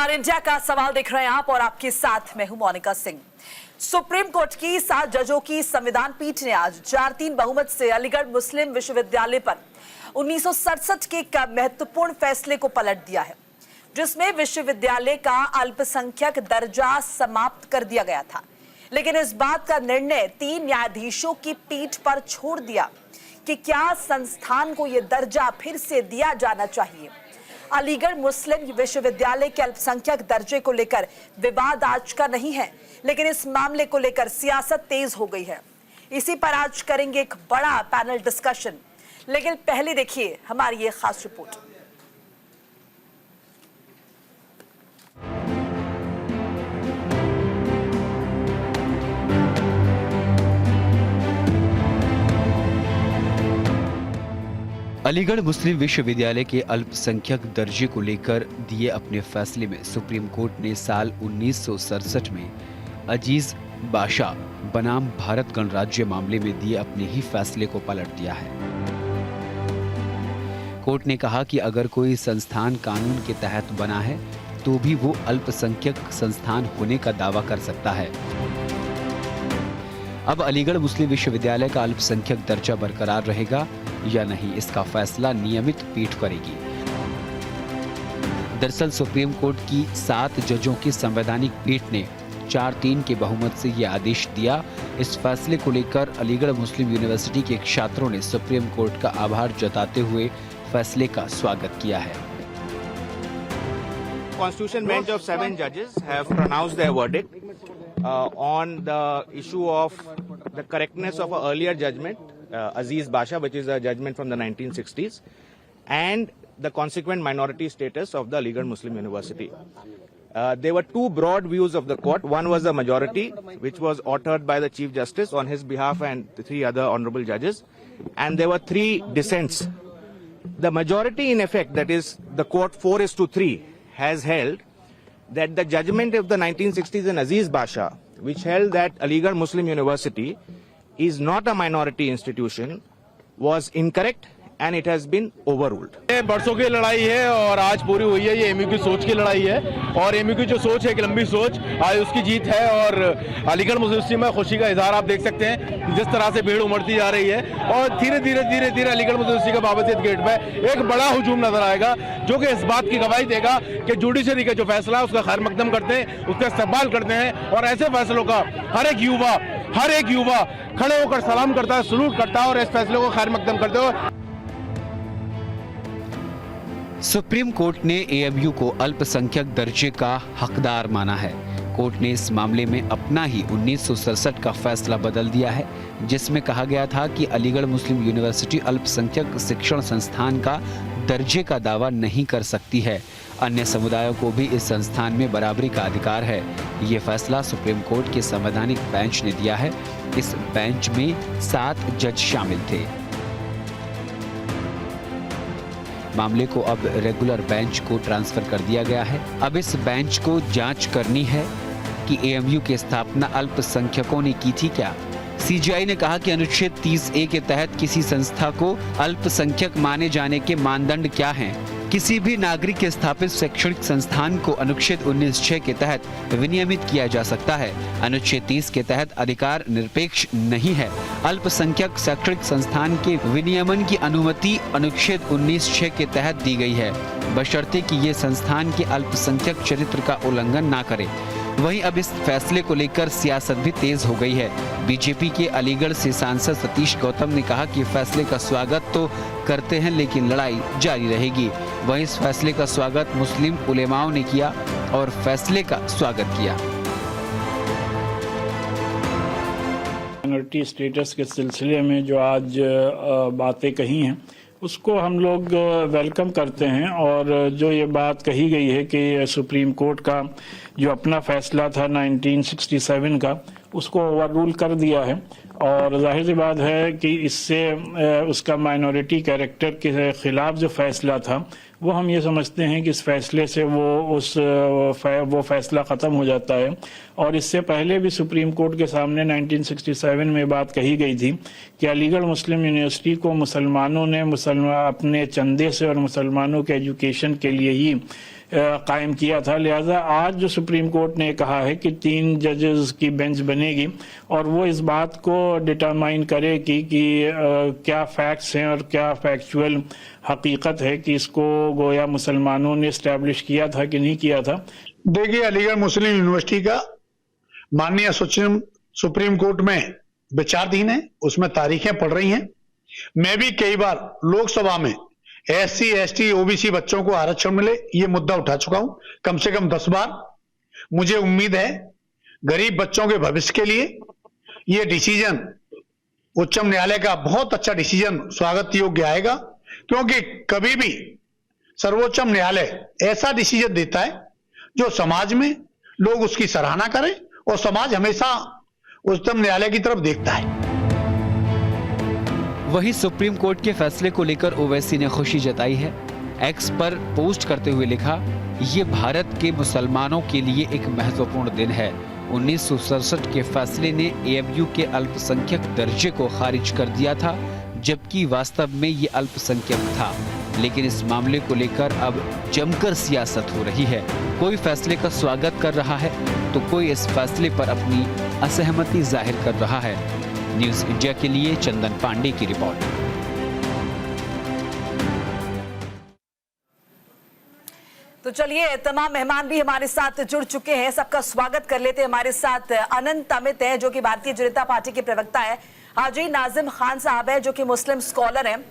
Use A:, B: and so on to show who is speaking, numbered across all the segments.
A: Star India का सवाल देख रहे हैं आप और आपके साथ मैं हूं मोनिका सिंह। सुप्रीम कोर्ट की 7 जजों की संविधान पीठ ने आज 4-3 बहुमत से अलीगढ़ मुस्लिम विश्वविद्यालय पर 1967 के एक महत्वपूर्ण फैसले को पलट दिया है, जिसमें विश्वविद्यालय का अल्पसंख्यक दर्जा समाप्त कर दिया गया था। लेकिन इस बात का निर्णय 3 न्यायाधीशों की पीठ पर छोड़ दिया कि क्या संस्थान को यह दर्जा फिर से दिया जाना चाहिए। अलीगढ़ मुस्लिम विश्वविद्यालय के अल्पसंख्यक दर्जे को लेकर विवाद आज का नहीं है, लेकिन इस मामले को लेकर सियासत तेज हो गई है। इसी पर आज करेंगे एक बड़ा पैनल डिस्कशन, लेकिन पहले देखिए हमारी ये खास रिपोर्ट।
B: अलीगढ़ मुस्लिम विश्वविद्यालय के अल्पसंख्यक दर्जे को लेकर दिए अपने फैसले में सुप्रीम कोर्ट ने साल 1967 में अजीज बाशा बनाम भारत गणराज्य मामले में दिए अपने ही फैसले को पलट दिया है। कोर्ट ने कहा कि अगर कोई संस्थान कानून के तहत बना है तो भी वो अल्पसंख्यक संस्थान होने का दावा कर सकता है। अब अलीगढ़ मुस्लिम विश्वविद्यालय का अल्पसंख्यक दर्जा बरकरार रहेगा या नहीं, इसका फैसला नियमित पीठ करेगी। दरअसल सुप्रीम कोर्ट की 7 जजों की संवैधानिक पीठ ने 4-3 के बहुमत से यह आदेश दिया। इस फैसले को लेकर अलीगढ़ मुस्लिम यूनिवर्सिटी के छात्रों ने सुप्रीम कोर्ट का आभार जताते हुए फैसले का स्वागत किया है।
C: Constitution bench of 7 judges have pronounced their verdict on the issue of the correctness of an earlier judgment, Aziz Basha, which is a judgment from the 1960s, and the consequent minority status of the Aligarh Muslim University. There were 2 broad views of the court. One was the majority, which was authored by the Chief Justice on his behalf and 3 other honorable judges, and there were 3 dissents. The majority, in effect, that is the court 4:3, has held that the judgment of the 1960s in Aziz Basha, which held that Aligarh Muslim University is not a minority institution, was incorrect and it has been overruled.
D: ये बरसों की लड़ाई है और आज पूरी हुई है। ये एमयू की सोच की लड़ाई है और एमयू की जो सोच है, एक लंबी सोच, आज उसकी जीत है। और अलीगढ़ मुस्लिम में खुशी का इजहार आप देख सकते हैं, जिस तरह से भीड़ उमड़ती जा रही है और धीरे धीरे अलीगढ़ मुस्लिम के बाबत गेट पे एक बड़ा हुजूम नजर आएगा, जो कि इस बात की गवाही देगा कि जुडिशरी का जो फैसला है उसका खैर मकदम करते हैं, उसका इस्तकबाल करते हैं और ऐसे फैसलों का हर एक युवा खड़े होकर सलाम करता है, सलूट करता है और इस फैसले को खैर मकदम करते हुए।
B: सुप्रीम कोर्ट ने एएमयू को अल्पसंख्यक दर्जे का हकदार माना है। कोर्ट ने इस मामले में अपना ही 1967 का फैसला बदल दिया है, जिसमें कहा गया था कि अलीगढ़ मुस्लिम यूनिवर्सिटी अल्पसंख्यक शिक्षण संस्थान का दर्जे का दावा नहीं कर सकती है। अन्य समुदायों को भी इस संस्थान में बराबरी का अधिकार है। ये फैसला सुप्रीम कोर्ट के संवैधानिक बेंच ने दिया है। इस बेंच में 7 जज शामिल थे। मामले को अब रेगुलर बेंच को ट्रांसफर कर दिया गया है। अब इस बेंच को जांच करनी है कि एएमयू की स्थापना अल्पसंख्यकों ने की थी क्या। सीजीआई ने कहा कि अनुच्छेद 30A के तहत किसी संस्था को अल्पसंख्यक माने जाने के मानदंड क्या हैं। किसी भी नागरिक के स्थापित शैक्षणिक संस्थान को अनुच्छेद 19(6) के तहत विनियमित किया जा सकता है। अनुच्छेद 30 के तहत अधिकार निरपेक्ष नहीं है। अल्पसंख्यक शैक्षणिक संस्थान के विनियमन की अनुमति अनुच्छेद 19(6) के तहत दी गई है, बशर्ते कि ये संस्थान के अल्पसंख्यक चरित्र का उल्लंघन ना करे। वहीं अब इस फैसले को लेकर सियासत भी तेज हो गई है। बीजेपी के अलीगढ़ से सांसद सतीश गौतम ने कहा कि फैसले का स्वागत तो करते हैं, लेकिन लड़ाई जारी रहेगी। वहीं इस फैसले का स्वागत मुस्लिम उलेमाओं ने किया और फैसले का स्वागत किया।
E: माइनॉरिटी स्टेटस के सिलसिले में जो आज बातें कही हैं, उसको हम लोग वेलकम करते हैं। और जो ये बात कही गई है कि सुप्रीम कोर्ट का जो अपना फैसला था 1967 का, उसको ओवररूल कर दिया है। और जाहिर सी बात है कि इससे उसका माइनॉरिटी कैरेक्टर के खिलाफ जो फैसला था वो हम ये समझते हैं कि इस फैसले से वो फैसला ख़त्म हो जाता है। और इससे पहले भी सुप्रीम कोर्ट के सामने 1967 में बात कही गई थी कि अलीगढ़ मुस्लिम यूनिवर्सिटी को मुसलमानों ने अपने चंदे से और मुसलमानों के एजुकेशन के लिए ही कायम किया था। लिहाजा आज जो सुप्रीम कोर्ट ने कहा है कि 3 जजेस की बेंच बनेगी और वो इस बात को डिटरमाइन करेगी कि क्या फैक्ट्स हैं और क्या फैक्चुअल हकीकत है कि इसको गोया मुसलमानों ने इस्टेब्लिश किया था कि नहीं किया था।
F: देखिए, अलीगढ़ मुस्लिम यूनिवर्सिटी का माननीय सुप्रीम कोर्ट में विचाराधीन है, उसमें तारीखें पड़ रही हैं। मैं भी कई बार लोकसभा में SC ST OBC बच्चों को आरक्षण मिले ये मुद्दा उठा चुका हूं कम से कम 10 बार। मुझे उम्मीद है गरीब बच्चों के भविष्य के लिए ये डिसीजन उच्चतम न्यायालय का बहुत अच्छा डिसीजन स्वागत योग्य आएगा, क्योंकि कभी भी सर्वोच्चम न्यायालय ऐसा डिसीजन देता है जो समाज में लोग उसकी सराहना करें और समाज हमेशा उच्चतम न्यायालय की तरफ देखता है।
B: वहीं सुप्रीम कोर्ट के फैसले को लेकर ओवैसी ने खुशी जताई है। एक्स पर पोस्ट करते हुए लिखा, ये भारत के मुसलमानों के लिए एक महत्वपूर्ण दिन है। 1967 के फैसले ने AMU के अल्पसंख्यक दर्जे को खारिज कर दिया था, जबकि वास्तव में ये अल्पसंख्यक था। लेकिन इस मामले को लेकर अब जमकर सियासत हो रही है। कोई फैसले का स्वागत कर रहा है तो कोई इस फैसले पर अपनी असहमति जाहिर कर रहा है। न्यूज़ इंडिया के लिए चंदन पांडे की रिपोर्ट।
A: तो चलिए, तमाम मेहमान भी हमारे साथ जुड़ चुके हैं, सबका स्वागत कर लेते हैं। हमारे साथ अनंत अमित है जो कि भारतीय जनता पार्टी के प्रवक्ता है, हाजी नाजिम खान साहब है जो कि मुस्लिम स्कॉलर हैं,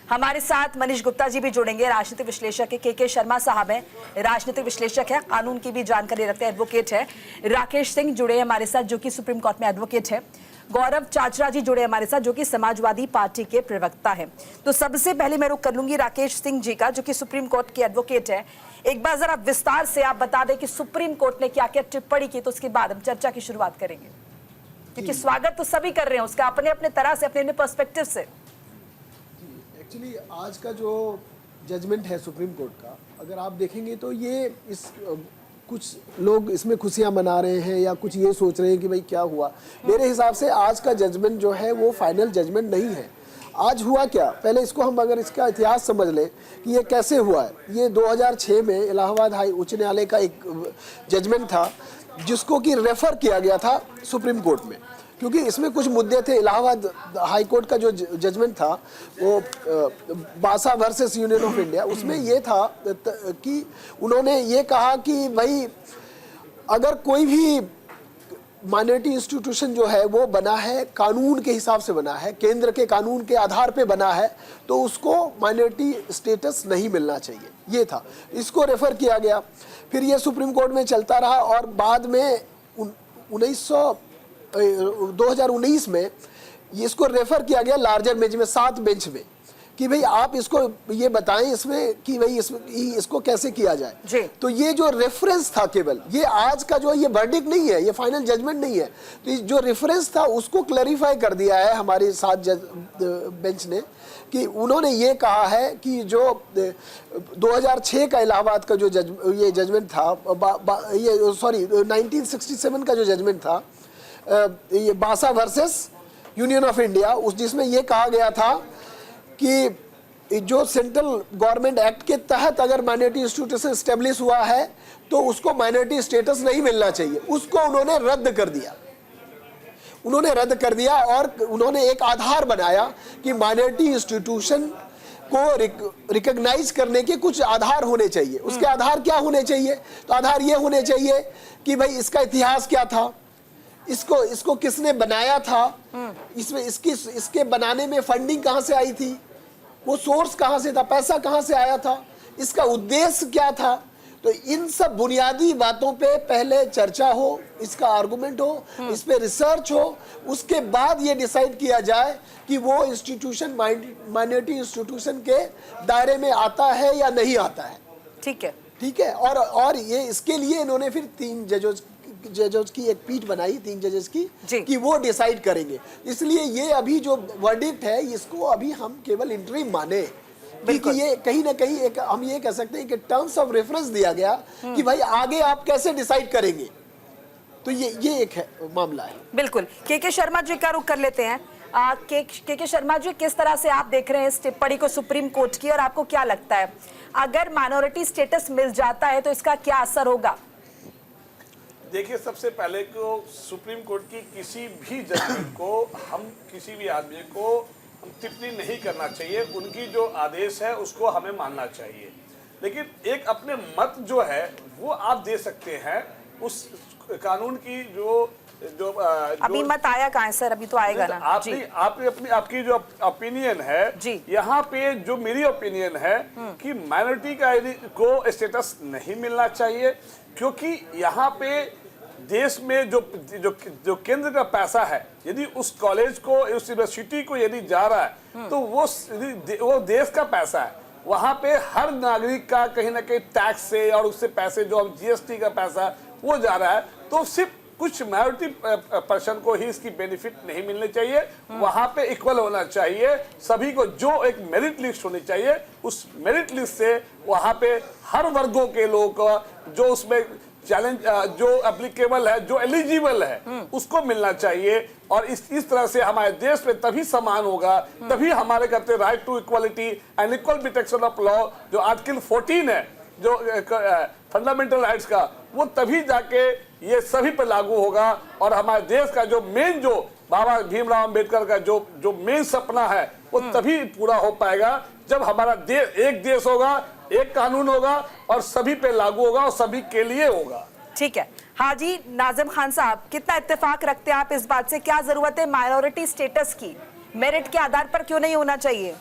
A: हमारे साथ मनीष गुप्ता जी भी जुड़ेंगे, राजनीतिक विश्लेषक है, के शर्मा साहब हैं, राजनीतिक विश्लेषक है, कानून की भी जानकारी रखते हैं, एडवोकेट है, राकेश सिंह जुड़े हैं हमारे साथ जो कि सुप्रीम कोर्ट में एडवोकेट है, गौरव चाचरा जी जुड़े हमारे साथ जो कि समाजवादी पार्टी के प्रवक्ता हैं। तो सबसे पहले मैं रुख कर लूंगी राकेश सिंह जी का जो कि सुप्रीम कोर्ट के एडवोकेट है। एक बार जरा विस्तार से आप बता दें कि सुप्रीम कोर्ट ने क्या क्या टिप्पणी की, तो उसके बाद हम चर्चा की शुरुआत करेंगे, क्योंकि स्वागत तो सभी कर रहे हैं उसका अपने अपने तरह से, अपने अपने पर्सपेक्टिव से।
G: एक्चुअली आज का जो जजमेंट है सुप्रीम कोर्ट का, अगर आप देखेंगे तो ये कुछ लोग इसमें खुशियां मना रहे हैं या कुछ ये सोच रहे हैं कि भाई क्या हुआ। मेरे हिसाब से आज का जजमेंट जो है वो फाइनल जजमेंट नहीं है। आज हुआ क्या, पहले इसको हम अगर इसका इतिहास समझ लें कि ये कैसे हुआ है। ये 2006 में इलाहाबाद हाई उच्च न्यायालय का एक जजमेंट था जिसको कि रेफर किया गया था सुप्रीम कोर्ट में, क्योंकि इसमें कुछ मुद्दे थे। इलाहाबाद हाई कोर्ट का जो जजमेंट था वो बासा वर्सेस यूनियन ऑफ इंडिया, उसमें ये था कि उन्होंने ये कहा कि भाई अगर कोई भी माइनॉरिटी इंस्टीट्यूशन जो है वो बना है कानून के हिसाब से बना है, केंद्र के कानून के आधार पे बना है, तो उसको माइनॉरिटी स्टेटस नहीं मिलना चाहिए, ये था। इसको रेफर किया गया, फिर ये सुप्रीम कोर्ट में चलता रहा और बाद में 2019 में इसको रेफर किया गया लार्जर बेंच में, 7 बेंच में, कि भाई आप इसको ये बताएं इसमें कि भाई इसको कैसे किया जाए। तो ये जो रेफरेंस था, केवल ये आज का जो ये वर्डिक्ट नहीं है, ये फाइनल जजमेंट नहीं है, तो जो रेफरेंस था उसको क्लैरिफाई कर दिया है हमारी 7 बेंच ने, कि उन्होंने ये कहा है कि जो 2006 का इलाहाबाद का जो ये जजमेंट था, 1967 का जो जजमेंट था, ये बासा वर्सेस यूनियन ऑफ इंडिया, जिसमें ये कहा गया था कि जो सेंट्रल गवर्नमेंट एक्ट के तहत अगर माइनॉरिटी इंस्टीट्यूशन एस्टेब्लिश हुआ है तो उसको माइनॉरिटी स्टेटस नहीं मिलना चाहिए, उसको उन्होंने रद्द कर दिया। और उन्होंने एक आधार बनाया कि माइनॉरिटी इंस्टीट्यूशन को रिकॉग्नाइज करने के कुछ आधार होने चाहिए। उसके आधार क्या होने चाहिए, तो आधार ये होने चाहिए कि भाई इसका इतिहास क्या था, इसको किसने बनाया था, इसमें इसके बनाने में फंडिंग कहां से आई थी, वो सोर्स कहां से था, पैसा कहां से आया था, इसका उद्देश्य क्या था। तो इन सब बुनियादी बातों पे पहले चर्चा हो, इसका आर्गुमेंट हो, इस पे रिसर्च हो, उसके बाद ये डिसाइड किया जाए कि वो इंस्टीट्यूशन माइनॉरिटी इंस्टीट्यूशन के दायरे में आता है या नहीं आता है।
A: ठीक है।
G: और ये इसके लिए इन्होंने फिर 3 जजेस की एक पीठ बनाई, 3 जजेस की, कि वो डिसाइड करेंगे। इसलिए ये अभी जो वर्डिक्ट है इसको अभी हम केवल इंटरिम माने, क्योंकि ये कहीं ना कहीं एक हम ये कह सकते हैं कि टर्म्स ऑफ रेफरेंस दिया गया कि भाई आगे आप कैसे डिसाइड करेंगे, तो ये एक है मामला है।
A: बिल्कुल। के शर्मा जी का रुख कर लेते हैं। के शर्मा जी, किस तरह से आप देख रहे हैं इस टिप्पणी को सुप्रीम कोर्ट की, और आपको क्या लगता है अगर माइनॉरिटी स्टेटस मिल जाता है तो इसका क्या असर होगा?
H: देखिए, सबसे पहले को सुप्रीम कोर्ट की किसी भी जजमेंट को हम किसी भी आदमी को हम टिप्पणी नहीं करना चाहिए। उनकी जो आदेश है उसको हमें मानना चाहिए, लेकिन एक अपने मत जो है वो आप दे सकते हैं उस कानून की जो
A: अभी मत आया कहाँ है सर? अभी तो आएगा ना।
H: आपकी जो ओपिनियन है
A: जी,
H: यहाँ पे जो मेरी ओपिनियन है कि माइनॉरिटी को स्टेटस नहीं मिलना चाहिए, क्योंकि यहाँ पे देश में जो केंद्र का पैसा है, यदि उस कॉलेज को, उस यूनिवर्सिटी को यदि जा रहा है तो वो देश का पैसा है। वहाँ पे हर नागरिक का कहीं ना कहीं टैक्स से और उससे पैसे जो हम जीएसटी का पैसा वो जा रहा है, तो सिर्फ कुछ माइनॉरिटी पर्सन को ही इसकी बेनिफिट नहीं मिलनी चाहिए। वहां पे इक्वल होना चाहिए सभी को। जो एक मेरिट लिस्ट होनी चाहिए, उस मेरिट लिस्ट से वहां पे हर वर्गों के लोगों को जो उसमें चैलेंज जो एप्लीकेबल है, जो एलिजिबल है, उसको मिलना चाहिए। और इस तरह से हमारे देश में तभी समान होगा, तभी हमारे कहते right to equality and equal protection of law, जो आर्टिकल 14 है जो फंडामेंटल राइट्स का, वो तभी जाके ये सभी पर लागू होगा। और हमारे देश का जो मेन, जो बाबा भीमराव अंबेडकर का जो मेन सपना है, वो तभी पूरा हो पाएगा जब हमारा एक देश होगा, एक कानून होगा और सभी पे लागू होगा और सभी के लिए होगा।
A: ठीक है। हाजी नाजिम खान साहब, कितना इत्तेफाक रखते हैं आप इस बात से? क्या जरूरत है माइनॉरिटी स्टेटस की? मेरिट के आधार पर क्यों नहीं होना चाहिए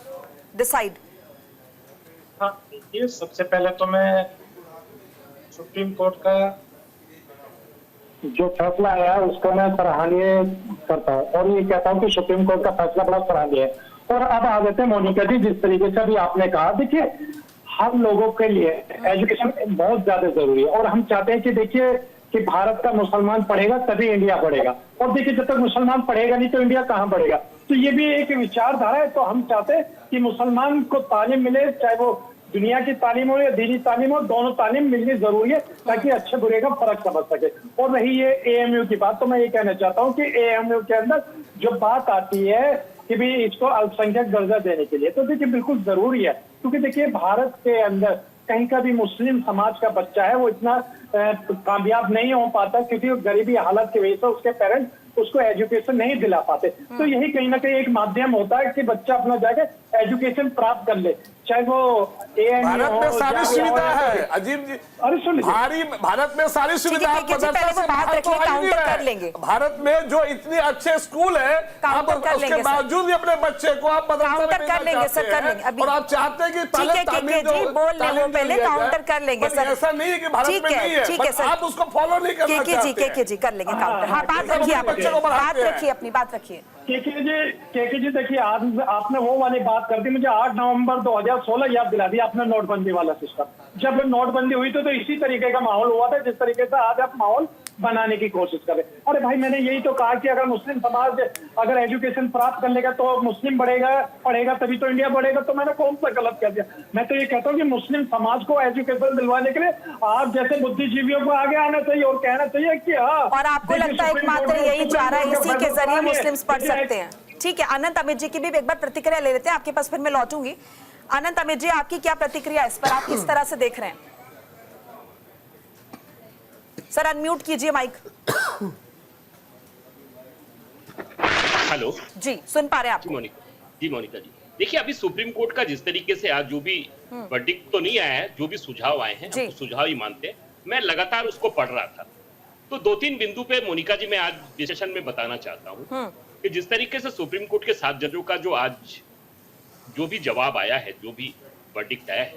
A: डिसाइड?
I: हाँ, ये सबसे पहले तो मैं सुप्रीम कोर्ट का जो फैसला आया है उसको मैं सराहनीय करता हूँ और ये कहता हूँ कि सुप्रीम कोर्ट का फैसला बड़ा सराहनीय है। और अब आ जाते हैं मोनिका जी, जिस तरीके से अभी आपने कहा, देखिए हम लोगों के लिए एजुकेशन बहुत ज्यादा जरूरी है और हम चाहते हैं कि देखिए कि भारत का मुसलमान पढ़ेगा तभी इंडिया बढ़ेगा, और देखिए जब तक मुसलमान पढ़ेगा नहीं तो इंडिया कहाँ बढ़ेगा। तो ये भी एक विचारधारा है। तो हम चाहते हैं कि मुसलमान को तालीम मिले, चाहे वो दुनिया की तालीम हो या दीनी तालीम हो, दोनों तालीम मिलनी जरूरी है ताकि अच्छे बुरे का फर्क समझ सके। और रही ये एएमयू की बात, तो मैं ये कहना चाहता हूँ कि एएमयू के अंदर जो बात आती है कि भी इसको अल्पसंख्यक दर्जा देने के लिए, तो देखिए बिल्कुल जरूरी है, क्योंकि देखिए भारत के अंदर कहीं का भी मुस्लिम समाज का बच्चा है वो इतना कामयाब नहीं हो पाता, क्योंकि गरीबी हालत की वजह से उसके पेरेंट्स उसको एजुकेशन नहीं दिला पाते। तो यही कहीं ना कहीं एक माध्यम होता है कि बच्चा अपना जाके एजुकेशन प्राप्त कर ले, चाहे वो
H: भारत में सारी सुविधा है। अजीब जी,
I: अरे सुन लीजिए,
H: भारत में सारी सुविधा
A: कर लेंगे।
H: भारत में जो इतने अच्छे स्कूल है, आप उसके बावजूद भी अपने बच्चे को आप मदरसा में
A: कर लेंगे सर, कर लेंगे।
H: और आप चाहते हैं कि पहले
A: काउंटर कर लेंगे सर।
H: ऐसा नहीं है कि भारत में नहीं है, बट आप उसको फॉलो नहीं करना चाहते।
A: के जी कर लेंगे काउंटर। हाँ, बात रखिए, बात रखिए, अपनी बात रखिए।
I: केके जी देखिए, आज आपने वो वाली बात कर दी, मुझे 8 नवंबर 2016 याद दिला दी आपने, नोटबंदी वाला सिस्टम। जब नोटबंदी हुई तो इसी तरीके का माहौल हुआ था जिस तरीके से आज आप माहौल बनाने की कोशिश करें। अरे भाई, मैंने यही तो कहा कि अगर मुस्लिम समाज अगर एजुकेशन प्राप्त कर लेगा तो मुस्लिम पढ़ेगा तभी तो इंडिया बढ़ेगा। तो मैंने कौन सा गलत कर दिया? मैं तो ये कहता हूँ कि मुस्लिम समाज को एजुकेशन दिलवाने के लिए आप जैसे बुद्धिजीवियों को आगे आना चाहिए और कहना चाहिए कि हाँ।
A: और आपको लगता है एकमात्र यही चारा है, इसी के जरिए मुस्लिम पढ़ सकते हैं? ठीक है, अनंत अमित जी की भी एक बार प्रतिक्रिया ले लेते हैं, आपके पास फिर मैं लौटूंगी। अनंत अमित जी, आपकी क्या प्रतिक्रिया इस पर? आप किस तरह से देख रहे हैं? सर अनम्यूट कीजिए माइक।
J: हेलो
A: जी, सुन पा रहे हैं आप?
J: मोनिका जी, देखिए अभी सुप्रीम कोर्ट का जिस तरीके से आज जो भी वर्डिक्ट तो नहीं आया है, जो भी सुझाव आए हैं हम तो सुझाव ही मानते हैं। मैं लगातार उसको पढ़ रहा था, तो 2-3 बिंदु पे मोनिका जी मैं आज डिस्कशन में बताना चाहता हूँ कि जिस तरीके से सुप्रीम कोर्ट के 7 जजों का जो आज जो भी जवाब आया है, जो भी वर्डिक्ट आया है,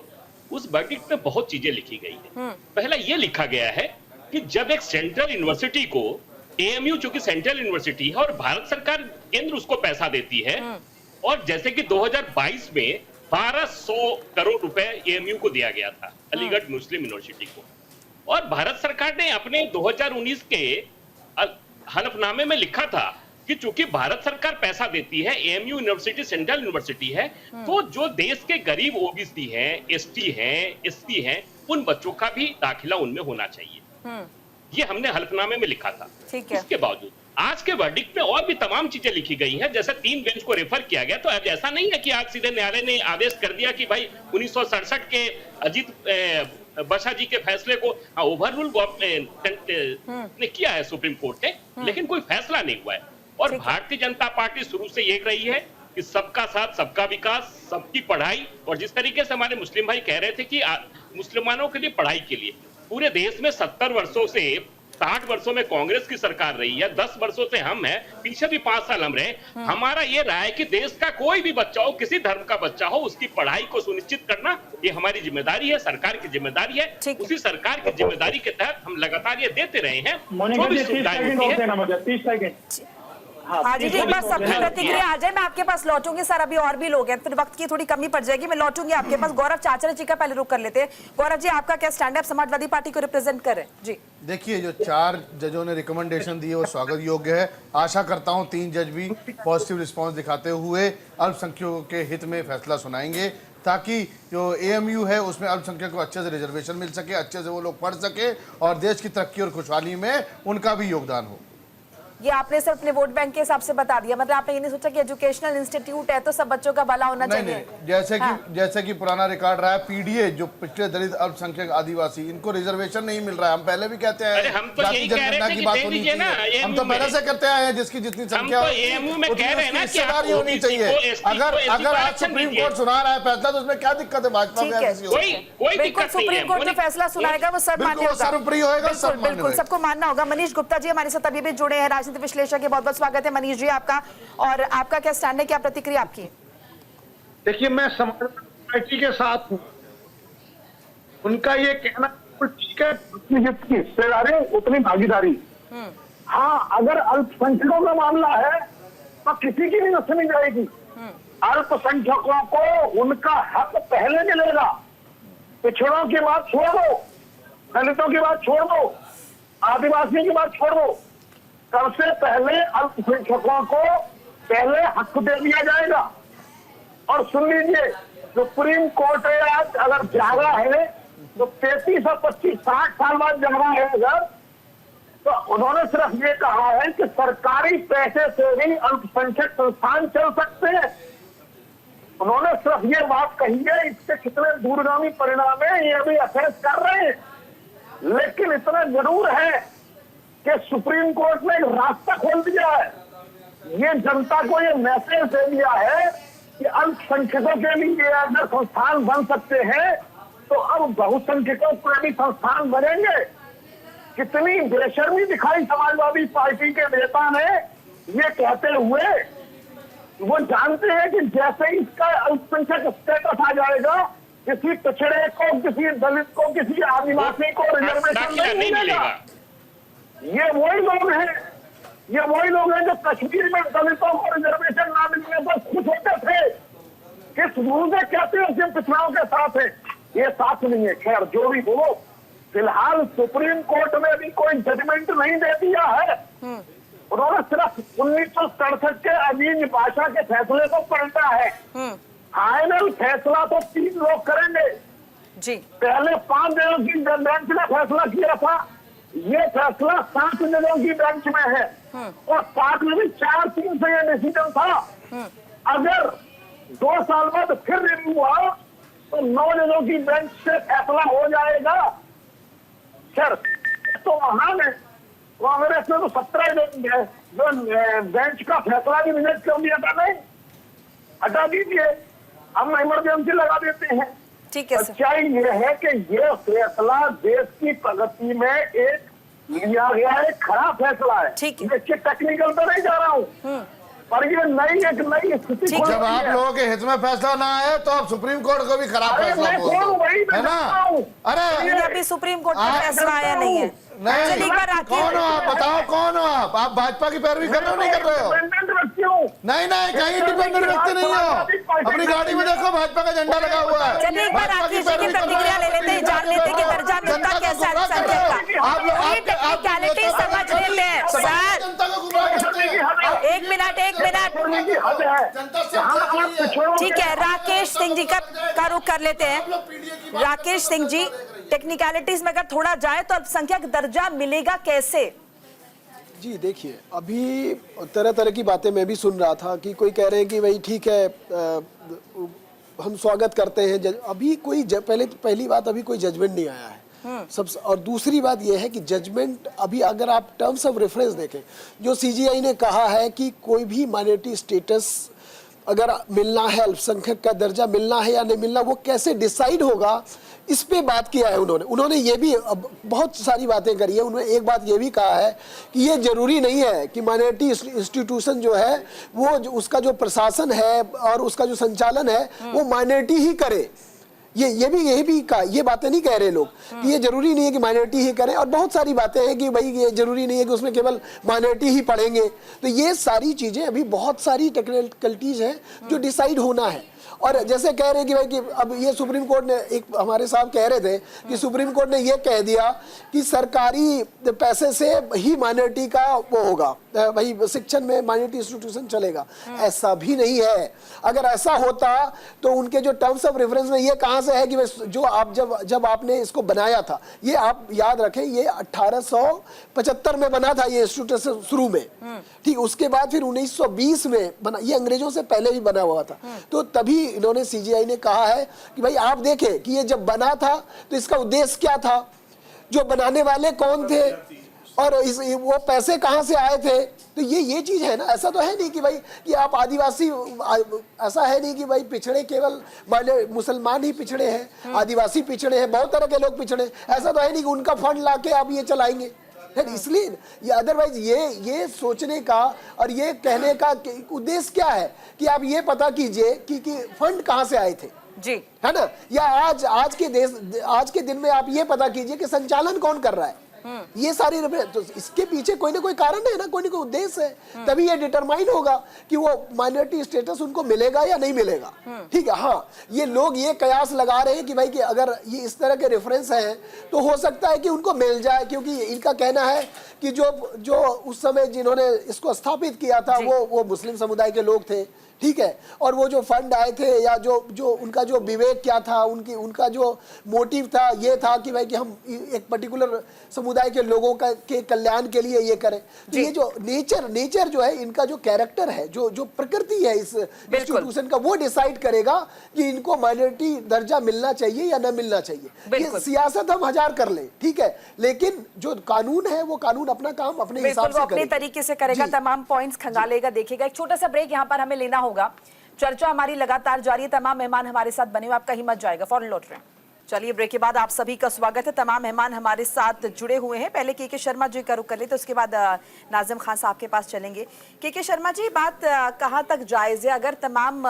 J: उस वर्डिक्ट में बहुत चीजें लिखी गई है। पहला ये लिखा गया है कि जब एक सेंट्रल यूनिवर्सिटी को, एएमयू जो कि सेंट्रल यूनिवर्सिटी है और भारत सरकार केंद्र उसको पैसा देती है, और जैसे कि 2022 में 1200 करोड़ रुपए एएमयू को दिया गया था, अलीगढ़ मुस्लिम यूनिवर्सिटी को, और भारत सरकार ने अपने 2019 के हलफनामे में लिखा था कि चूंकि भारत सरकार पैसा देती है, एएमयू यूनिवर्सिटी सेंट्रल यूनिवर्सिटी है, तो जो देश के गरीब ओबीसी हैं, एसटी हैं, एससी हैं, उन बच्चों का भी दाखिला उनमें होना चाहिए। ये हमने हलफनामे में लिखा था।
A: ठीक है।
J: उसके बावजूद आज के वर्डिक्ट में और भी तमाम चीजें लिखी गई हैं, जैसे 3 बेंच को रेफर किया गया। तो अब ऐसा नहीं है कि आज सीधे न्यायालय ने आदेश कर दिया कि भाई 1967 के अजीत बशा जी के फैसले को ओवररूल ने किया है सुप्रीम कोर्ट ने, लेकिन कोई फैसला नहीं हुआ है। और भारतीय जनता पार्टी शुरू से ये रही है कि सबका साथ, सबका विकास, सबकी पढ़ाई। और जिस तरीके से हमारे मुस्लिम भाई कह रहे थे कि मुसलमानों के लिए पढ़ाई के लिए पूरे देश में 70 वर्षों से 60 वर्षों में कांग्रेस की सरकार रही है, 10 वर्षों से हम हैं, पीछे भी 5 साल हम रहे। हमारा ये रहा है कि देश का कोई भी बच्चा हो, किसी धर्म का बच्चा हो, उसकी पढ़ाई को सुनिश्चित करना ये हमारी जिम्मेदारी है, सरकार की जिम्मेदारी है। उसी सरकार की जिम्मेदारी के तहत हम लगातार ये देते रहे हैं। जो भी सुविधाएं होती है।
A: हाँ जी, एक बार सबकी प्रतिक्रिया आ जाए, मैं आपके पास लौटूंगी सर। अभी और भी लोग हैं, फिर वक्त की थोड़ी कमी पड़ जाएगी, मैं लौटूंगी आपके पास। गौरव चाचरा जी का पहले रुक कर लेते हैं। गौरव जी, आपका क्या स्टैंड है? समाजवादी पार्टी को रिप्रेजेंट कर रहे हैं जी।
K: देखिए, जो 4 जजों ने रिकमेंडेशन दी है वो स्वागत योग्य है। आशा करता हूं 3 जज भी पॉजिटिव रिस्पांस दिखाते हुए अल्पसंख्यकों के हित में फैसला सुनाएंगे, ताकि जो एएमयू है उसमें अल्पसंख्यकों को अच्छे से रिजर्वेशन मिल सके, अच्छे से वो लोग पढ़ सके और देश की तरक्की और खुशहाली में उनका भी योगदान हो।
A: ये आपने सिर्फ अपने वोट बैंक के हिसाब से बता दिया, मतलब आपने ये नहीं सोचा कि एजुकेशनल इंस्टीट्यूट है तो सब बच्चों का भला होना चाहिए?
K: नहीं, जैसे कि पुराना रिकॉर्ड रहा है, पीडीए जो पिछले दलित अल्पसंख्यक आदिवासी, इनको रिजर्वेशन नहीं मिल रहा है। हम पहले भी कहते हैं
J: हम तो यही कह रहे थे कि दे दीजिए ना,
K: हम तो पहले से कहते आए हैं जिसकी जितनी संख्या होनी चाहिए। अगर आज सुप्रीम कोर्ट सुना रहा है फैसला तो उसमें क्या दिक्कत है? भाजपा में
A: बिल्कुल सुप्रीम कोर्ट जो फैसला सुनाएगा वो सर्वमान्य होगा, बिल्कुल सबको मानना होगा। मनीष गुप्ता जी हमारे साथ अभी भी जुड़े हैं, विश्लेषक, बहुत बहुत स्वागत है मनीष जी आपका। और आपका क्या स्टैंड है, क्या प्रतिक्रिया आपकी?
I: देखिए, मैं समाजवादी पार्टी के साथ हूं। उनका ये कहना ठीक है, जितनी हिस्सेदारी उतनी भागीदारी। हाँ, अगर अल्पसंख्यकों का मामला है तो किसी की नहीं सुनी जाएगी। अल्पसंख्यकों को उनका हक पहले मिलेगा। पिछड़ों की बात छोड़ दो, दलितों की बात छोड़ दो, आदिवासी की बात छोड़ दो, सबसे पहले अल्पसंख्यकों को पहले हक दे दिया जाएगा। और सुन लीजिए, सुप्रीम कोर्ट आज अगर जागा है तो 33 और 25 60 साल बाद जागा है अगर, तो उन्होंने सिर्फ ये कहा है कि सरकारी पैसे से भी अल्पसंख्यक संस्थान चल सकते हैं। उन्होंने सिर्फ ये बात कही है। इसके कितने दूरगामी परिणाम है ये भी असेस कर रहे हैं, लेकिन इतना जरूर है कि सुप्रीम कोर्ट ने एक रास्ता खोल दिया है। ये जनता को ये मैसेज दे दिया है कि अल्पसंख्यकों के लिए अगर संस्थान बन सकते हैं तो अब बहुसंख्यकों के भी संस्थान बनेंगे। कितनी बेशर्मी दिखाई समाजवादी पार्टी के नेता ने ये कहते हुए। वो जानते हैं कि जैसे इसका अल्पसंख्यक स्टेटस आ जाएगा, किसी पिछड़े को, किसी दलित को, किसी आदिवासी को रिजर्वेशन नहीं मिलेगा। ये वही लोग हैं जो कश्मीर में दलितों को रिजर्वेशन ना मिलने पर खुश होते थे। किस मुंह से कहते हैं कि पिछड़ों के साथ है? ये साथ नहीं है। खैर, जो भी हो, फिलहाल सुप्रीम कोर्ट में भी कोई जजमेंट नहीं दे दिया है। उन्होंने सिर्फ 1967 के अजीज बाशा के फैसले को पलटा है। फाइनल फैसला तो 3 लोग करेंगे जी। पहले 5 दिनों की बेंच ने फैसला किया था, ये फैसला 7 जनों की बेंच में है। और 7 में भी 4-3 से ये डिसीजन था। अगर 2 साल बाद फिर रिव्यू हुआ तो 9 जनों की बेंच से फैसला हो जाएगा। सर, तो महान है। कांग्रेस ने तो 17 जो बेंच का फैसला भी रिजेक्ट कर दिया था। नहीं, हटा दीजिए, हम इमरजेंसी लगा देते हैं।
A: ठीक है।
I: सच्चाई ये है कि ये फैसला देश की प्रगति में एक लिया गया एक खराब फैसला है।
A: ठीक है।
I: देखिए, टेक्निकल तो नहीं जा रहा हूँ, पर ये एक नई स्थिति।
K: जब आप लोगों के हित में फैसला ना आए तो आप सुप्रीम कोर्ट को भी खराब फैसला बोलते हैं ना? अरे
A: अभी सुप्रीम कोर्ट का फैसला आया नहीं है।
K: नहीं, कौन हो आप? बताओ कौन हो आप? आप भाजपा की पैरवी कर रहे हो नहीं कर रहे हो? नहीं नहीं, कहीं इंडिपेंडेंट व्यक्ति नहीं हो। अपनी गाड़ी में देखो भाजपा का झंडा लगा हुआ है।
A: चलिए एक बार राकेश जी की प्रतिक्रिया ले लेते हैं, जान लेते हैं कि दर्जा मिलता कैसे अल्पसंख्यक का। ये टेक्निकलिटी समझ लेते हैं सर।
K: जनता को गुमराह करते हैं।
A: एक मिनट ठीक है, राकेश सिंह जी का रुख कर लेते हैं। राकेश सिंह जी, टेक्निकलिटीज में अगर थोड़ा जाए तो अल्पसंख्यक दर्जा मिलेगा कैसे?
G: जी देखिए, अभी तरह तरह की बातें मैं भी सुन रहा था कि कोई कह रहे हैं कि भाई ठीक है, हम स्वागत करते हैं। अभी कोई पहली बात, अभी कोई जजमेंट नहीं आया है सब। और दूसरी बात यह है कि जजमेंट अभी अगर आप टर्म्स ऑफ रेफरेंस देखें, जो सीजीआई ने कहा है कि कोई भी माइनॉरिटी स्टेटस अगर मिलना है, अल्पसंख्यक का दर्जा मिलना है या नहीं मिलना, वो कैसे डिसाइड होगा, इस पे बात किया है उन्होंने ये भी बहुत सारी बातें करी है। उन्होंने एक बात ये भी कहा है कि ये जरूरी नहीं है कि माइनॉरिटी इंस्टीट्यूशन जो है वो उसका जो प्रशासन है और उसका जो संचालन है वो माइनॉरिटी ही करे। ये भी कहा, ये बातें नहीं कह रहे लोग कि ये जरूरी नहीं है कि माइनॉरिटी ही करें। और बहुत सारी बातें हैं कि भाई ये जरूरी नहीं है कि उसमें केवल माइनॉरिटी ही पढ़ेंगे। तो ये सारी चीजें, अभी बहुत सारी टेक्निकलिटीज हैं जो डिसाइड होना है। और जैसे कह रहे हैं कि भाई कि अब ये सुप्रीम कोर्ट ने, एक हमारे साहब कह रहे थे कि सुप्रीम कोर्ट ने ये कह दिया कि सरकारी पैसे से ही माइनॉरिटी का वो होगा, भाई शिक्षण में माइनॉरिटी इंस्टीट्यूशन चलेगा। ऐसा भी नहीं है। अगर ऐसा होता तो उनके जो टर्म्स ऑफ रेफरेंस में ये कहां से है कि जो आप जब आपने इसको बनाया था, ये आप याद रखें, ये 1875 में बना था ये इंस्टीट्यूशन शुरू में, ठीक। उसके बाद फिर 1920 में बना, ये अंग्रेजों से पहले भी बना हुआ था। तो तभी इन्होंने, सीजीआई ने कहा है कि भाई आप देखें कि ये जब बना था तो इसका उद्देश्य क्या था, जो बनाने वाले कौन थे और वो पैसे कहां से आए थे। तो ये चीज है ना। ऐसा तो है नहीं कि भाई कि आप आदिवासी, ऐसा है नहीं कि भाई पिछड़े केवल मुसलमान ही पिछड़े हैं, आदिवासी पिछड़े हैं, बहुत तरह के लोग पिछड़े। ऐसा तो है नहीं कि उनका फंड लाके आप ये चलाएंगे। इसलिए ये अदरवाइज ये सोचने का और ये कहने का उद्देश्य क्या है कि आप ये पता कीजिए कि फंड कहां से आए थे,
A: जी,
G: है ना। या आज के दिन में आप ये पता कीजिए कि संचालन कौन कर रहा है। ये सारी, तो इसके पीछे कोई ना कोई कारण है ना, कोई ना कोई उद्देश्य है। तभी ये डिटरमाइन होगा कि वो माइनॉरिटी स्टेटस उनको मिलेगा या नहीं मिलेगा, ठीक है। हाँ, ये लोग ये कयास लगा रहे हैं कि भाई कि अगर ये इस तरह के रेफरेंस हैं तो हो सकता है कि उनको मिल जाए, क्योंकि इनका कहना है कि जो उस समय जिन्होंने इसको स्थापित किया था वो मुस्लिम समुदाय के लोग थे, ठीक है। और वो जो फंड आए थे या जो उनका जो विवेक क्या था, उनका जो मोटिव था, ये था कि भाई कि हम एक पर्टिकुलर समुदाय के लोगों के कल्याण के लिए ये करें। तो ये जो नेचर जो है, इनका जो कैरेक्टर है, जो प्रकृति है इस इंस्टीट्यूशन का, वो डिसाइड करेगा कि इनको माइनॉरिटी दर्जा मिलना चाहिए या न मिलना चाहिए। ये सियासत हम हजार कर ले, ठीक है, लेकिन जो कानून है वो कानून अपना काम अपने हिसाब से
A: अपने तरीके से करेगा, तमाम पॉइंट्स खंगालेगा, देखेगा। एक छोटा सा ब्रेक यहाँ पर हमें लेना होगा। चर्चा हमारी लगातार जारी है। तमाम मेहमान हमारे साथ बने हुए, आप कहीं मत जाएगा, फौरन लौट रहे हैं। चलिए, ब्रेक के बाद आप सभी का स्वागत है। तमाम मेहमान हमारे साथ जुड़े हुए हैं। पहले के शर्मा जी का रुख कर लेते, उसके बाद नाजिम खान साहब के पास चलेंगे। के शर्मा जी, बात कहाँ तक जायज है? अगर तमाम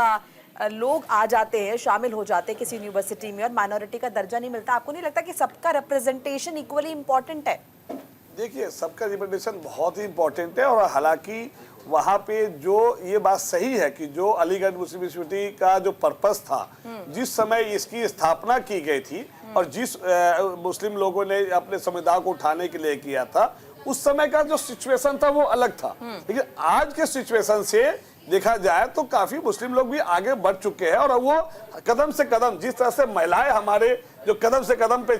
A: लोग आ जाते हैं, शामिल हो जाते हैं किसी यूनिवर्सिटी में और माइनॉरिटी का दर्जा नहीं मिलता, आपको नहीं लगता कि सबका रिप्रेजेंटेशन इक्वली इंपॉर्टेंट है?
H: देखिए, सबका रिप्रेजेंटेशन बहुत ही इंपॉर्टेंट है। और हालांकि वहाँ पे जो ये बात सही है कि जो अलीगढ़ मुस्लिम यूनिवर्सिटी का जो पर्पस था, जिस समय इसकी स्थापना की गई थी और जिस मुस्लिम लोगों ने अपने समुदाय को उठाने के लिए किया था, उस समय का जो सिचुएशन था वो अलग था। लेकिन आज के सिचुएशन से देखा जाए तो काफी मुस्लिम लोग भी आगे बढ़ चुके हैं और वो कदम से कदम, जिस तरह से महिलाएं हमारे जो कदम से कदम पे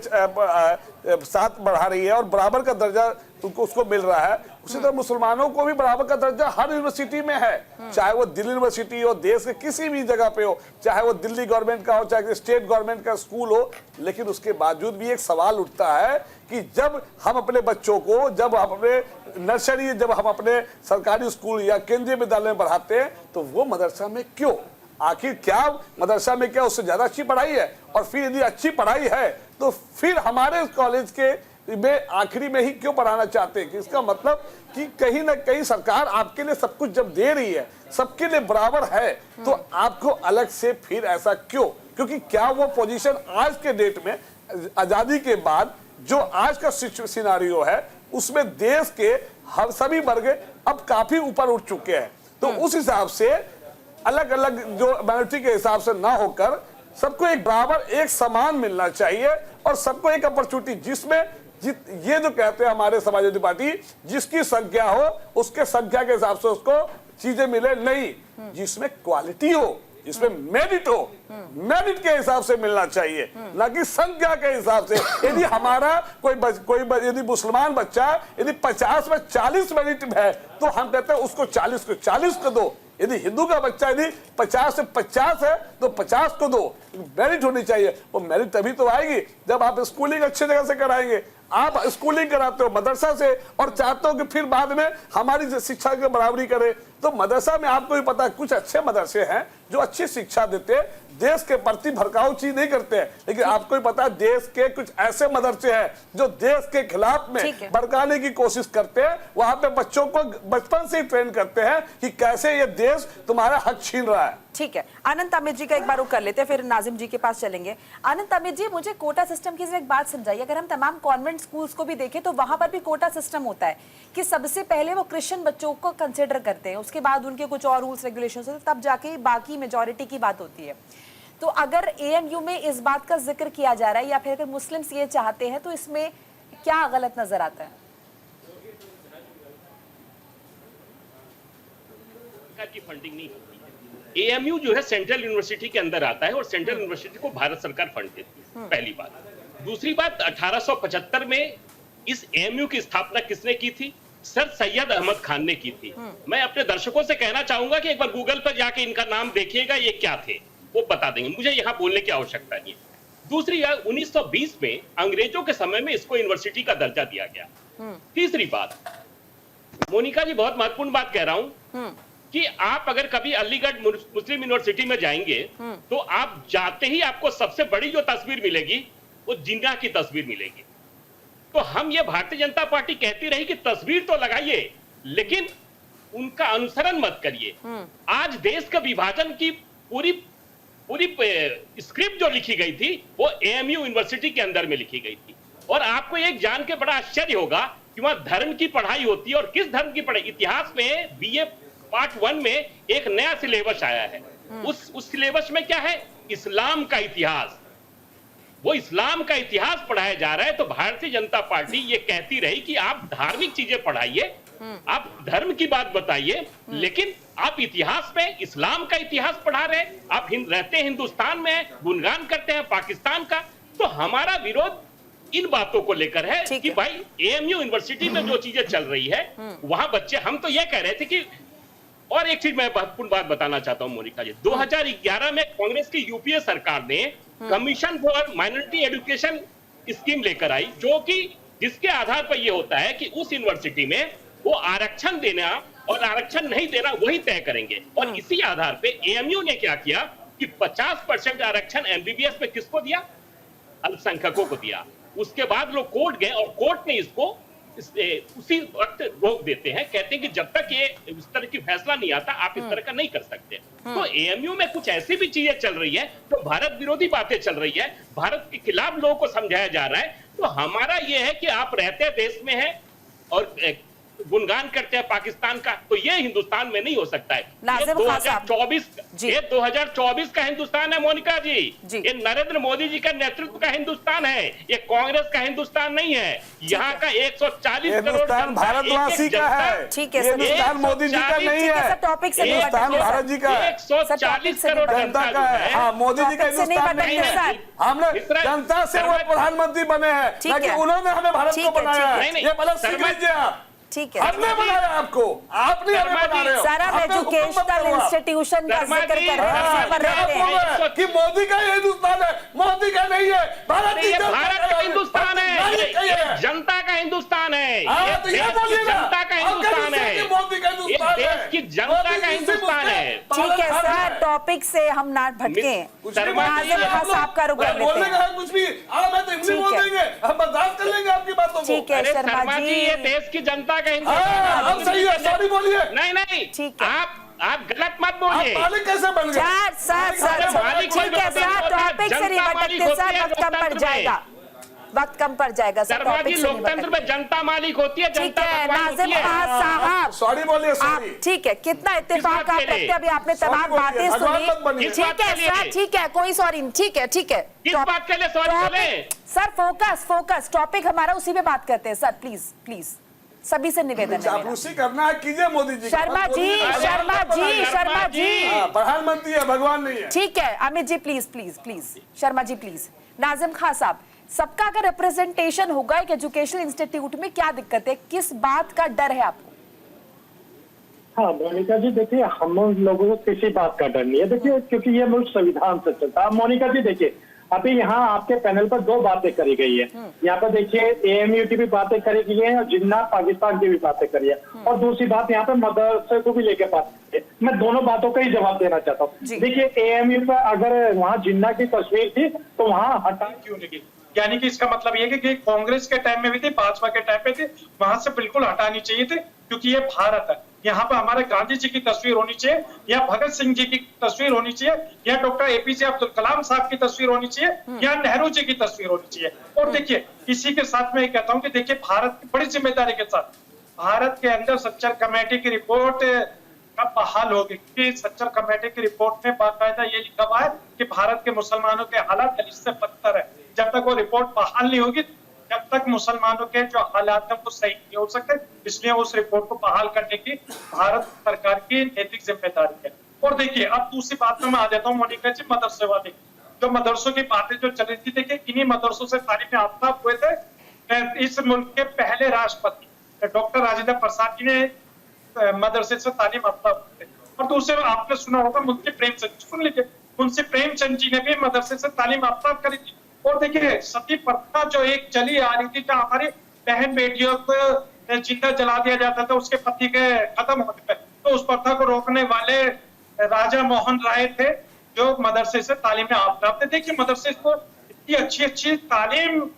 H: साथ बढ़ा रही है और बराबर का दर्जा उसको मिल रहा है, उसी तरह मुसलमानों को भी बराबर का दर्जा हर यूनिवर्सिटी में है। चाहे वो दिल्ली यूनिवर्सिटी हो, देश के किसी भी जगह पे हो, चाहे वो दिल्ली गवर्नमेंट का हो, चाहे स्टेट गवर्नमेंट का स्कूल हो। लेकिन उसके बावजूद भी एक सवाल उठता है कि जब हम अपने बच्चों को, जब हम अपने नर्सरी, जब हम अपने सरकारी स्कूल या केंद्रीय विद्यालय में पढ़ाते हैं, तो वो मदरसा में क्यों? आखिर क्या मदरसा में क्या उससे ज्यादा अच्छी पढ़ाई है? और फिर यदि अच्छी पढ़ाई है तो फिर हमारे कॉलेज के में आखिरी में ही क्यों पढ़ाना चाहते हैं? कि इसका मतलब कि कहीं ना कहीं सरकार आपके लिए सब कुछ जब दे रही है, सबके लिए बराबर है, तो आपको अलग से फिर ऐसा क्यों? क्योंकि क्या वो पोजीशन आज के डेट में, आजादी के बाद जो आज का सिनारियो है, उसमें देश के हर सभी वर्ग अब काफी ऊपर उठ चुके हैं। तो उस हिसाब से अलग अलग जो माइनॉरिटी के हिसाब से ना होकर सबको एक बराबर एक समान मिलना चाहिए और सबको एक अपॉर्चुनिटी, जिसमें ये जो कहते हैं हमारे समाजवादी पार्टी, जिसकी संख्या हो उसके संख्या के हिसाब से उसको चीजें मिले, नहीं, जिसमें क्वालिटी हो, जिसमें मेरिट हो, मेरिट के हिसाब से मिलना चाहिए, ना कि संख्या के हिसाब से। यदि हमारा कोई यदि मुसलमान बच्चा यदि 50 में 40 मेरिट है तो हम कहते हैं उसको 40 को 40 को दो। यदि हिंदू का बच्चा यदि 50 से 50 है तो 50 को दो। मेरिट होनी चाहिए। वो मेरिट तभी तो आएगी जब आप स्कूलिंग अच्छे जगह से कराएंगे। आप स्कूलिंग कराते हो मदरसा से और चाहते हो कि फिर बाद में हमारी शिक्षा की बराबरी करे, तो मदरसा में आपको भी पता है कुछ अच्छे मदरसे हैं जो अच्छी शिक्षा देते हैं, देश के प्रति भड़काऊ चीज नहीं करते हैं, लेकिन आपको भी पता है देश के कुछ ऐसे मदरसे हैं जो देश के खिलाफ में भड़काने की कोशिश करते हैं। वहां पे बच्चों को बचपन से ही ट्रेन करते हैं कि कैसे ये देश तुम्हारा हक छीन रहा है।
A: ठीक है, अनंत अमित जी का एक बार रुक कर लेते हैं, फिर नाजिम जी के पास चलेंगे। अनंत अमित जी, मुझे कोटा सिस्टम की एक बात समझाइए। अगर हम तमाम कॉन्वेंट स्कूल्स को भी देखें तो वहां पर भी कोटा सिस्टम होता है कि सबसे पहले वो क्रिश्चियन बच्चों को कंसिडर करते हैं, उसके बाद उनके कुछ और रूल्स रेगुलेशंस होते हैं, तब जाके बाकी मेजॉरिटी की बात होती है। तो अगर एएमयू में इस बात का जिक्र किया जा रहा है या फिर अगर मुस्लिम्स ये चाहते हैं तो इसमें क्या गलत नजर आता है?
J: की फंडिंग नहीं होती है। एएमयू जो है सेंट्रल यूनिवर्सिटी के अंदर आता है और सेंट्रल यूनिवर्सिटी को भारत सरकार फंड देती है, पहली बात। दूसरी बात, 1875 में इस एएमयू की स्थापना किसने की थी? सर सैयद अहमद खान ने की थी। मैं अपने दर्शकों से कहना चाहूंगा कि एक बार गूगल पर जाके इनका नाम देखिएगा, ये क्या थे वो बता देंगे, मुझे यहाँ बोलने की आवश्यकता नहीं है। दूसरी बात, 1920 में अंग्रेजों के समय में इसको यूनिवर्सिटी का दर्जा दिया गया। तीसरी बात, मोनिका जी बहुत महत्वपूर्ण बात कह रहा हूं कि आप अगर कभी अलीगढ़ मुस्लिम यूनिवर्सिटी में जाएंगे तो आप जाते ही आपको सबसे बड़ी जो तस्वीर मिलेगी वो जिन्ना की तस्वीर मिलेगी। तो हम ये भारतीय जनता पार्टी कहती रही कि तस्वीर तो लगाइए लेकिन उनका अनुसरण मत करिए। आज देश का विभाजन की पूरी स्क्रिप्ट जो लिखी गई थी वो एएमयू यूनिवर्सिटी के अंदर में लिखी गई थी। और आपको एक जान के बड़ा आश्चर्य होगा कि वहां धर्म की पढ़ाई होती है। और किस धर्म की पढ़ाई? इतिहास में बीए पार्ट 1 में एक नया सिलेबस आया है। उस सिलेबस में क्या है? इस्लाम का इतिहास। वो इस्लाम का इतिहास पढ़ाया जा रहा है। तो भारतीय जनता पार्टी ये कहती रही कि आप धार्मिक चीजें पढ़ाइए, आप धर्म की बात बताइए, लेकिन आप इतिहास में इस्लाम का इतिहास पढ़ा रहे हैं। आप रहते हैं हिंदुस्तान में, गुणगान करते हैं पाकिस्तान का। तो हमारा विरोध इन बातों को लेकर है कि भाई एएमयू यूनिवर्सिटी में जो चीजें चल रही है वहां बच्चे, हम तो ये कह रहे थे कि, और एक चीज मैं महत्वपूर्ण बात बताना चाहता हूं मोनिका जी, 2011 में कांग्रेस की यूपीए सरकार ने commission for minority education scheme लेकर आई, जो कि जिसके आधार पर यह होता है कि उस यूनिवर्सिटी में वो आरक्षण देना और आरक्षण नहीं देना वही तय करेंगे। और इसी आधार पे एएमयू ने क्या किया कि 50% आरक्षण एमबीबीएस में किसको दिया? अल्पसंख्यकों को दिया। उसके बाद लोग कोर्ट गए और कोर्ट ने इसको उसी वक्त रोक देते हैं, कहते हैं कि जब तक ये इस तरह की फैसला नहीं आता आप इस तरह का नहीं कर सकते। तो एएमयू में कुछ ऐसी भी चीजें चल रही है तो भारत विरोधी बातें चल रही है, भारत के खिलाफ लोगों को समझाया जा रहा है। तो हमारा ये है कि आप रहते देश में हैं और गुणगान करते हैं पाकिस्तान का, तो ये हिंदुस्तान में नहीं हो सकता है। ये 2024 का हिंदुस्तान है मोनिका जी। ये नरेंद्र मोदी जी का नेतृत्व का हिंदुस्तान है, ये कांग्रेस का हिंदुस्तान नहीं है। यहाँ का 140 करोड़
H: भारतवासी का है,
A: ठीक है,
H: हिंदुस्तान मोदी जी का नहीं है,
A: टॉपिक से
H: हिंदुस्तान भारत जी का है,
J: 140 करोड़
H: जनता का है। हाँ, मोदी जी का हिंदुस्तान नहीं है। हमने जनता से वो प्रधानमंत्री बने हैं, ताकि उन्होंने हमें भारत को बनाया है। ये मतलब सीख लीजिए आप,
A: ठीक है,
H: हमने बनाया आपको, आपने हमें बना रहे हो।
A: सारा एजुकेशनल इंस्टीट्यूशन का जिक्र कर रहे हैं
H: कि मोदी का हिंदुस्तान है, मोदी का नहीं है, भारत
J: का हिंदुस्तान है, जनता का हिंदुस्तान है, जनता का हिंदुस्तान है, देश की जनता का हिंदुस्तान है।
A: ठीक है सर, टॉपिक से हम ना भटके। आपका रुक
H: बोलने का कुछ भी मैं तो हिंदी बोल देंगे, हम बर्दाश्त कर लेंगे आपकी बातों को।
A: ठीक है शर्मा जी,
J: ये देश की जनता का
H: हिंदुस्तान सही है, सॉरी बोलिए।
J: नहीं,
A: ठीक है,
J: आप गलत मत बोलिए।
H: मालिक कैसे बन गए?
A: सर ठीक है सर, टॉपिक से नहीं भटकते सर, वक्त कम पड़ जाएगा। वक्त कम पड़ जाएगा सर,
J: शर्मा जी,
A: टॉपिक से नहीं
J: लोकतंत्र में जनता मालिक होती है,
A: ठीक
J: जनता
A: है
J: भगवान
A: नाजिम
J: होती है।
A: खान साहब,
H: सॉरी बोलिए,
A: आप
H: सॉरी।
A: ठीक है, कितना इत्तेफाक
J: बात
A: आप
J: के लिए?
A: रखते हैं, अभी आपने
H: सॉरी
A: तमाम
H: बोलिए,
A: बातें
H: भगवान मत
A: सुनी,
H: बनिए।
J: किस
A: ठीक
J: बात
A: है
J: के लिए?
A: सर, ठीक है, कोई सॉरी, ठीक है, ठीक है।
J: किस बात के लिए सॉरी बोले?
A: सर फोकस, टॉपिक हमारा उसी पे बात करते हैं सर, प्लीज सभी से निवेदन है मेरा।
H: चापलूसी करना है कीजिए मोदी जी।
A: शर्मा जी,
H: हाँ, प्रधानमंत्री है, भगवान नहीं है।
A: ठीक है अमित जी, प्लीज शर्मा जी प्लीज। नाजिम खान साहब, सबका अगर रिप्रेजेंटेशन होगा एक एजुकेशनल इंस्टीट्यूट में, क्या दिक्कत है, किस बात का डर है आपको?
I: हाँ मोनिका जी, देखिए हम लोगों को किसी बात का डर नहीं है, देखिए क्योंकि ये मुल्क संविधान से चलता है। मोनिका जी देखिए, अभी यहाँ आपके पैनल पर दो बातें करी गई है। यहाँ पर देखिए AMU की भी बातें करी गई है और जिन्ना पाकिस्तान की भी बातें करी है, और दूसरी बात यहाँ पे मदरसे को भी लेके बात की है। मैं दोनों बातों का ही जवाब देना चाहता हूँ। देखिए AMU पर अगर वहाँ जिन्ना की तस्वीर थी तो वहाँ हटा क्यों नहीं, यानी कि इसका मतलब ये है कि कांग्रेस के टाइम में भी थी, भाजपा के टाइम पे थी, वहां से बिल्कुल हटानी चाहिए थी, क्योंकि ये भारत है। यहाँ पर हमारे गांधी जी की तस्वीर होनी चाहिए, या भगत सिंह जी की तस्वीर होनी चाहिए, या डॉक्टर APJ अब्दुल कलाम साहब की तस्वीर होनी चाहिए, या नेहरू जी की तस्वीर होनी चाहिए। और देखिए इसी के साथ मैं ये कहता हूँ कि देखिए भारत की बड़ी जिम्मेदारी के साथ भारत के अंदर सच्चर कमेटी की रिपोर्ट कब बहाल होगी, क्योंकि सच्चर कमेटी की रिपोर्ट में बाकायदा ये लिखा हुआ है कि भारत के मुसलमानों के हालात इससे बदतर है। जब तक वो रिपोर्ट बहाल नहीं होगी जब तक मुसलमानों के जो हालात हैं वो सही नहीं हो सकते, इसलिए उस रिपोर्ट को बहाल करने की भारत सरकार की नैतिक जिम्मेदारी है। और देखिए अब दूसरी बात में मैं आ जाता हूँ मोनिका जी, मदरसे वाले जो मदरसों की बातें जो चल रही थी, देखिए इन्हीं मदरसों से तालीम याफ्ता हुए थे इस मुल्क के पहले राष्ट्रपति डॉक्टर राजेंद्र प्रसाद जी ने मदरसे से तालीम याफ्ता हुए थे। और दूसरे आपने सुना होगा मुंशी प्रेमचंद, सुन लीजिए, मुंशी प्रेमचंद जी ने भी मदरसे से तालीम याफ्ता करी थी। और देखिए सती प्रथा जो एक चली आ रही थी, जहाँ हमारी बहन बेटियों को जिंदा जला दिया जाता था उसके पति के खत्म होने पे, तो उस प्रथा को रोकने वाले राजा मोहन राय थे जो मदरसे से तालीम याफ्ता थे। देखिए मदरसे को इतनी अच्छी तालीम,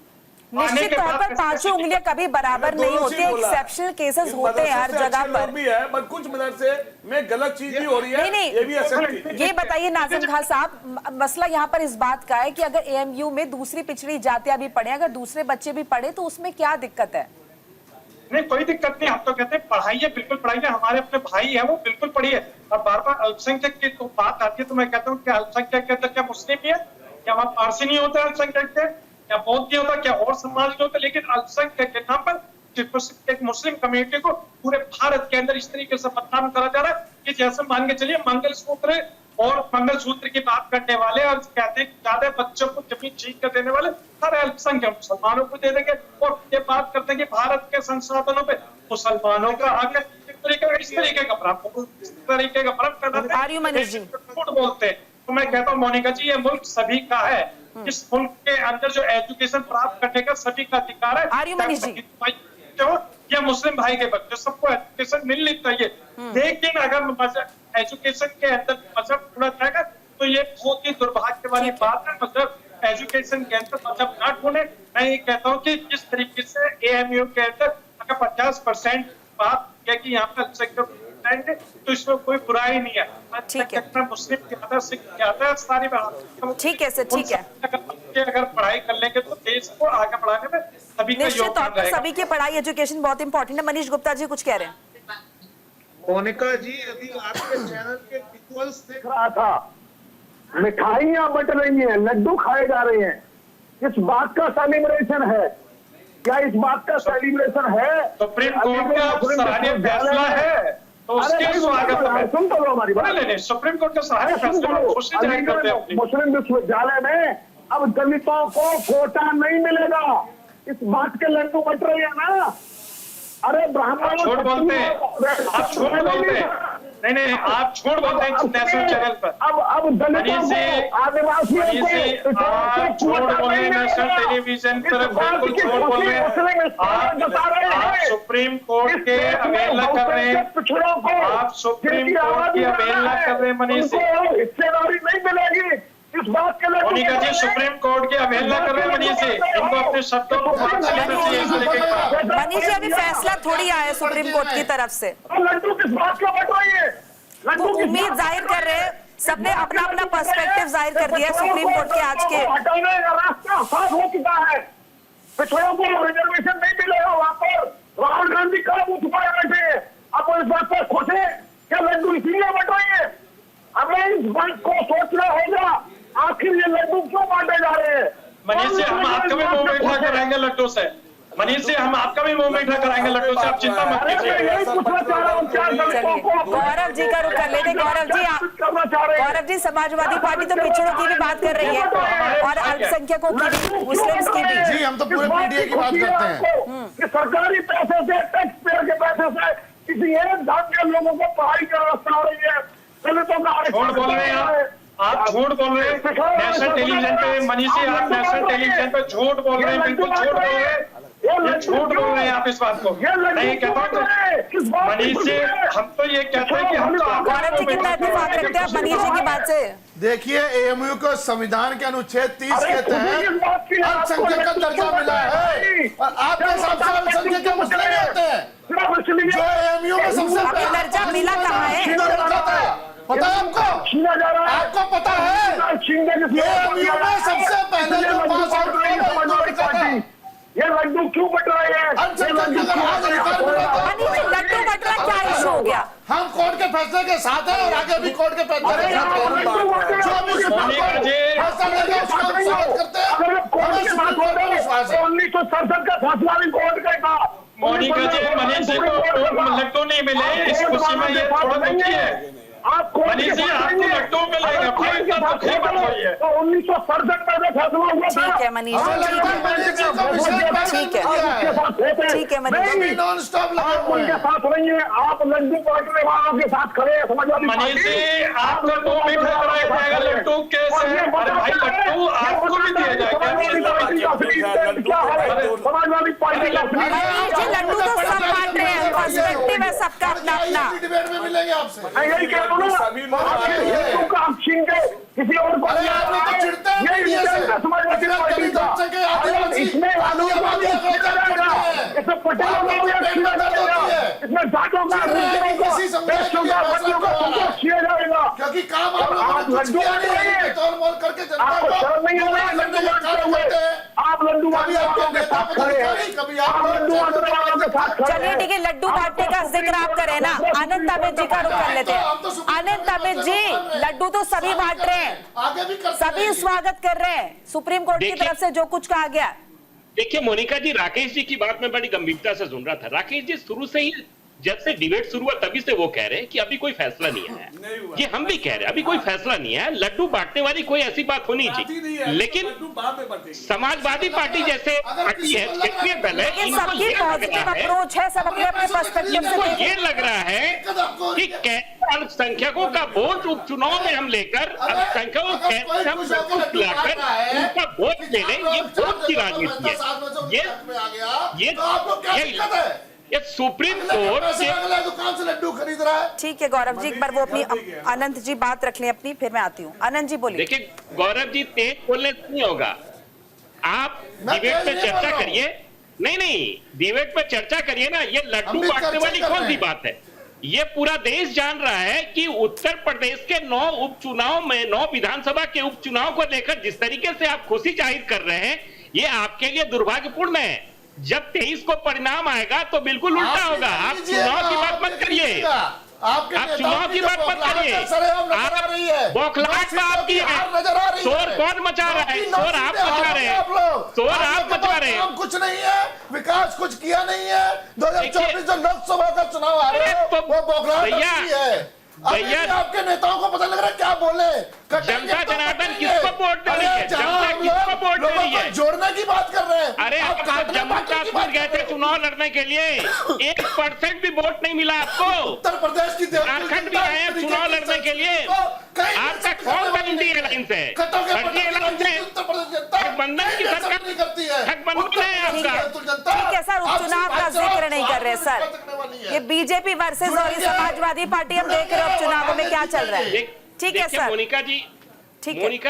A: निश्चित तौर पर पांचों उंगलियां कभी बराबर नहीं होती, एक्सेप्शनल केसेस होते हैं हर जगह पर
H: भी है, पर कुछ मदरसे में गलत चीज भी हो रही है।
A: नहीं,
H: ये भी असर
A: ये बताइए नाजिम खान साहब, मसला यहाँ पर इस बात का है कि अगर AMU में दूसरी पिछड़ी जातियां भी पढ़े, अगर दूसरे बच्चे भी पढ़े तो उसमें क्या दिक्कत है?
I: नहीं कोई दिक्कत नहीं, हम तो कहते हैं पढ़ाइए, बिल्कुल पढ़ाइए, हमारे अपने भाई है वो बिल्कुल पढ़िए। और बार बार अल्पसंख्यक की तो बात आती है तो मैं कहता हूँ कि अल्पसंख्यक के अंदर क्या मुस्लिम भी है, क्या वहाँ पारसी नहीं होता अल्पसंख्यक के, क्या बौद्ध नहीं होता, क्या और समाज नहीं होता, लेकिन अल्पसंख्यक के नाम पर एक मुस्लिम कम्युनिटी को पूरे भारत के अंदर इस तरीके से बदनाम करा जा रहा है कि जैसे मान के चलिए मंगलसूत्र और मंगलसूत्र की बात करने वाले और कहते हैं ज्यादा बच्चों को जमीन छीन कर देने वाले सारे अल्पसंख्यक मुसलमानों को दे देंगे, और ये बात करते हैं कि भारत के संसाधनों पे मुसलमानों का हक है। इस तरीके का भ्रम करना बोलते हैं। तो मैं कहता हूँ मोनिका जी, ये मुल्क सभी का है, इस मुल्क के अंदर जो एजुकेशन प्राप्त करने का सभी का अधिकार है, या मुस्लिम भाई के बच्चे सबको एजुकेशन मिलनी चाहिए। लेकिन अगर एजुकेशन के अंदर मजहब ढूंढा जाएगा तो ये बहुत ही दुर्भाग्य वाली बात है। मतलब एजुकेशन के अंदर मजहब ना ढूंढे। मैं ये कहता हूँ कि जिस तरीके से AMU के अंदर अगर 50% बात है कि यहाँ पर सेक्टर जाएंगे तो इसमें कोई बुराई नहीं है।
A: ठीक है,
I: मुस्लिम ज्यादा सिख ज्यादा सारी बात
A: ठीक है सर, ठीक है।
I: अगर पढ़ाई कर लेंगे तो देश को आगे बढ़ाने में सभी का
A: निश्चित तौर
I: योगदान
A: पर
I: रहेगा।
A: सभी की पढ़ाई एजुकेशन बहुत इंपॉर्टेंट है। मनीष गुप्ता जी कुछ कह रहे हैं?
L: मोनिका जी, अभी आपके चैनल के विजुअल्स
M: देख रहा था, मिठाइयां बट रही हैं, लड्डू खाए जा रहे हैं, इस बात का सेलिब्रेशन है क्या? इस बात का सेलिब्रेशन है?
I: सुप्रीम कोर्ट का सराहनीय फैसला है तो उसके स्वागत में
M: सुन तो लो हमारी बात।
I: नहीं, सुप्रीम कोर्ट का सराहनीय फैसला खुशी जाहिर करते हैं।
M: मुस्लिम विश्वविद्यालय में अब दलितों को कोटा नहीं मिलेगा, इस बात के लड्डू बट रहे हैं ना। अरे ब्राह्मण
I: झूठ बोलते हैं, आप झूठ बोलते हैं। नहीं, आप झूठ बोलते हैं नेशनल चैनल पर।
M: अब दलितों को, आदिवासियों को
I: आप झूठ बोल रहे हैं नेशनल टेलीविजन पर, बिल्कुल झूठ बोल रहे हैं। आप सुप्रीम कोर्ट के अवहेलना कर रहे हैं, आप सुप्रीम कोर्ट की अवहेलना कर रहे हैं। मनीष जी,
M: हिस्सेदारी नहीं मिलेगी इस बात के लिए।
I: मोनिका जी सुप्रीम कोर्ट की अवहेलना कर रहे हैं मनीष जी, इनको अपने शब्दों को
A: मनीष जी, अभी फैसला थोड़ी आया सुप्रीम कोर्ट की तरफ से,
M: लड्डू किस बात का बट रही है?
A: उम्मीद जाहिर कर रहे हैं, सबने अपना अपना पर्सपेक्टिव जाहिर कर दिया है सुप्रीम कोर्ट के आज के।
M: हटाने का रास्ता साफ हो चुका है। पिछड़ों को रिजर्वेशन नहीं मिलेगा वहां पर। राहुल गांधी कब उठ पाए बैठे, आप इस बात पर खुश है क्या लड्डू इसीलिए बट रही है? हमें इस बात को सोचना होगा, आखिर ये लड्डू क्यों बांटे जा रहे हैं?
N: मनीष जी, हम आपका भी मुंह मीठा कराएंगे लड्डू से। मनीष जी, हम आपका भी मुंह मीठा कराएंगे लड्डू से, आप चिंता मत कीजिए।
A: गौरव जी का रुख कर लेते। गौरव जी, समाजवादी पार्टी तो पिछड़ों की भी बात कर रही है और अल्पसंख्यकों की भी, मुस्लिम्स की भी।
K: जी, हम तो पूरे पीडीए की बात करते हैं
M: कि सरकारी पैसे से, टैक्स पेयर के पैसे से किसी एक धाम के लोगों को पढ़ाई की व्यवस्था हो रही है। दलितों का
N: झूठ बोल रहे हैं आप झूठ बोल रहे हैं नेशनल टेलीविजन पे। मनीष जी, आप नेशनल टेलीविजन पे झूठ बोल रहे हैं, बिल्कुल झूठ बोल रहे हैं, ये झूठ बोल रहे हैं आप इस बात को। नहीं कहता हूँ मनीष जी, हम तो ये कहते हैं कि हम
A: गौरव जी कितना इत्तेफाक रखते हैं मनीष जी की बात से।
K: देखिए, एएमयू को संविधान के अनुच्छेद 30 के तहत अल्पसंख्यक का दर्जा मिला है और आपके हिसाब से अल्पसंख्यक मुस्लिम होते हैं। जो एएमयू में सबसे पहले
A: दर्जा मिला कहाँ है?
K: पता है आपको? आपको पता है? एएमयू में सबसे पहले जो पास आउट हुआ
M: ये लड्डू क्यों बट रहे हैं?
A: लड्डू बट रहा क्या इशू हो गया?
K: हम कोर्ट के फैसले के साथ हैं और आगे भी कोर्ट के फैसले के साथ हैं।
M: जो 1967 का फैसला भी कोर्ट का था।
N: मोनिका जी, मनीष जी को लड्डू नहीं मिले, इस खुशी में ये थोड़ा दुखी है। मनीष जी, आपको लड्डू मिलेगा, भाई इतना दुखी मत होइए।
M: तो 1967 में जो फैसला हुआ था।
A: ठीक है मनीष जी, ठीक है, ठीक है मनीष जी,
K: नॉन स्टॉप
M: आप उनके साथ नहीं है, आप लड्डू बांटने वालों के साथ खड़े हैं। समाजवादी
N: मनीष जी, आपका मुंह मीठा कराया जाएगा लड्डू कैसे? अरे भाई, लड्डू आपको भी दिया जाएगा।
M: समाजवादी पार्टी का
A: मनीष जी, लड्डू तो सब बांट रहे हैं, पर्सपेक्टिव है सबका अपना अपना।
K: डिबेट में मिलेंगे आपसे।
M: यही कह रहा हूं ना, आप छीन के किसी और को समाजवादी पार्टी का इसमें इसमें पटेलों का, इसमें जाटों का, देशों का, बच्चों का संतोष किया जाएगा।
K: क्योंकि काम आप लड्डू तौर मोल करके
M: आपको शर्म नहीं आ रहा है लड्डू बांटते हुए? आप लड्डू बांटने वालों के साथ खड़े हैं, आप लड्डू बांटने वालों के साथ खड़े हैं।
A: चलिए ठीक है, लड्डू बांटने का जिक्र आप करें ना। आनंद ताबिद जी का रुख कर लेते हैं। आनंद ताबिद जी, लड्डू तो सभी बांट रहे हैं, सभी स्वागत कर रहे हैं सुप्रीम कोर्ट की तरफ से जो कुछ कहा गया।
J: देखिए मोनिका जी, राकेश जी की बात में बड़ी गंभीरता से सुन रहा था। राकेश जी शुरू से ही, जब से डिबेट शुरू हुआ तभी से वो कह रहे हैं कि अभी कोई फैसला नहीं आया। ये हम भी कह रहे हैं अभी कोई फैसला नहीं है, लड्डू बांटने वाली कोई ऐसी बात होनी चाहिए। लेकिन समाजवादी पार्टी जैसे पार्टी है,
A: सबकी पॉजिटिव अप्रोच है, सब अपने अपने पर्सपेक्टिव से।
J: ये लग रहा है कि कैसे अल्पसंख्यकों का वोट उपचुनाव में हम लेकर अल्पसंख्यकों कैसे हम लाकर उनका वोट ले लें, ये वोट की राजनीति है। ये सुप्रीम कोर्ट
K: दुकान से लड्डू खरीद रहा है।
A: ठीक है गौरव जी, एक बार वो अपनी अनंत जी बात रख लें अपनी, फिर मैं आती हूँ। अनंत जी बोलिए।
J: देखिए गौरव जी, तेज बोलने से नहीं होगा, आप डिबेट पे चर्चा करिए। नहीं, डिबेट पे चर्चा करिए ना। ये लड्डू बांटने वाली कौन सी बात है? ये पूरा देश जान रहा है कि उत्तर प्रदेश के 9 उपचुनाव में, 9 विधानसभा के उपचुनाव को लेकर जिस तरीके से आप खुशी जाहिर कर रहे हैं, ये आपके लिए दुर्भाग्यपूर्ण है। जब 23 को परिणाम आएगा तो बिल्कुल उल्टा होगा। आप चुनाव की बात मत करिए, आप चुनाव की बात मत करिए। बौखलाहट आपकी है, शोर कौन मचा रहा है? शोर आप मचा रहे हैं, शोर आप मचा रहे हैं।
K: कुछ नहीं है, विकास कुछ किया नहीं है। 2024 जो लोकसभा का चुनाव आ रहा है वो बौखलाहट है। भैया, आपके नेताओं को पता लग रहा है क्या बोले।
J: जनता जनार्दन किसको वोट दे रही है? जनता किसको वोट दे रही है?
K: जोड़ने की बात कर रहे हैं।
J: अरे आप जम्मू कश्मीर गए थे चुनाव लड़ने के लिए, 1% भी वोट नहीं मिला आपको।
K: उत्तर प्रदेश की
J: झारखंड भी आए चुनाव लड़ने के लिए, आपका कौन सा इंडी एयरलाइन से? गठबंधन की सरकार नहीं करती है, गठबंधन है आपका।
A: ठीक है सर, उपचुनाव का जिक्र नहीं कर रहे सर। ये बीजेपी वर्सेस और समाजवादी पार्टी, हम देख रहे हो चुनावों में क्या चल रहा है। ठीक है सर।
J: मोनिका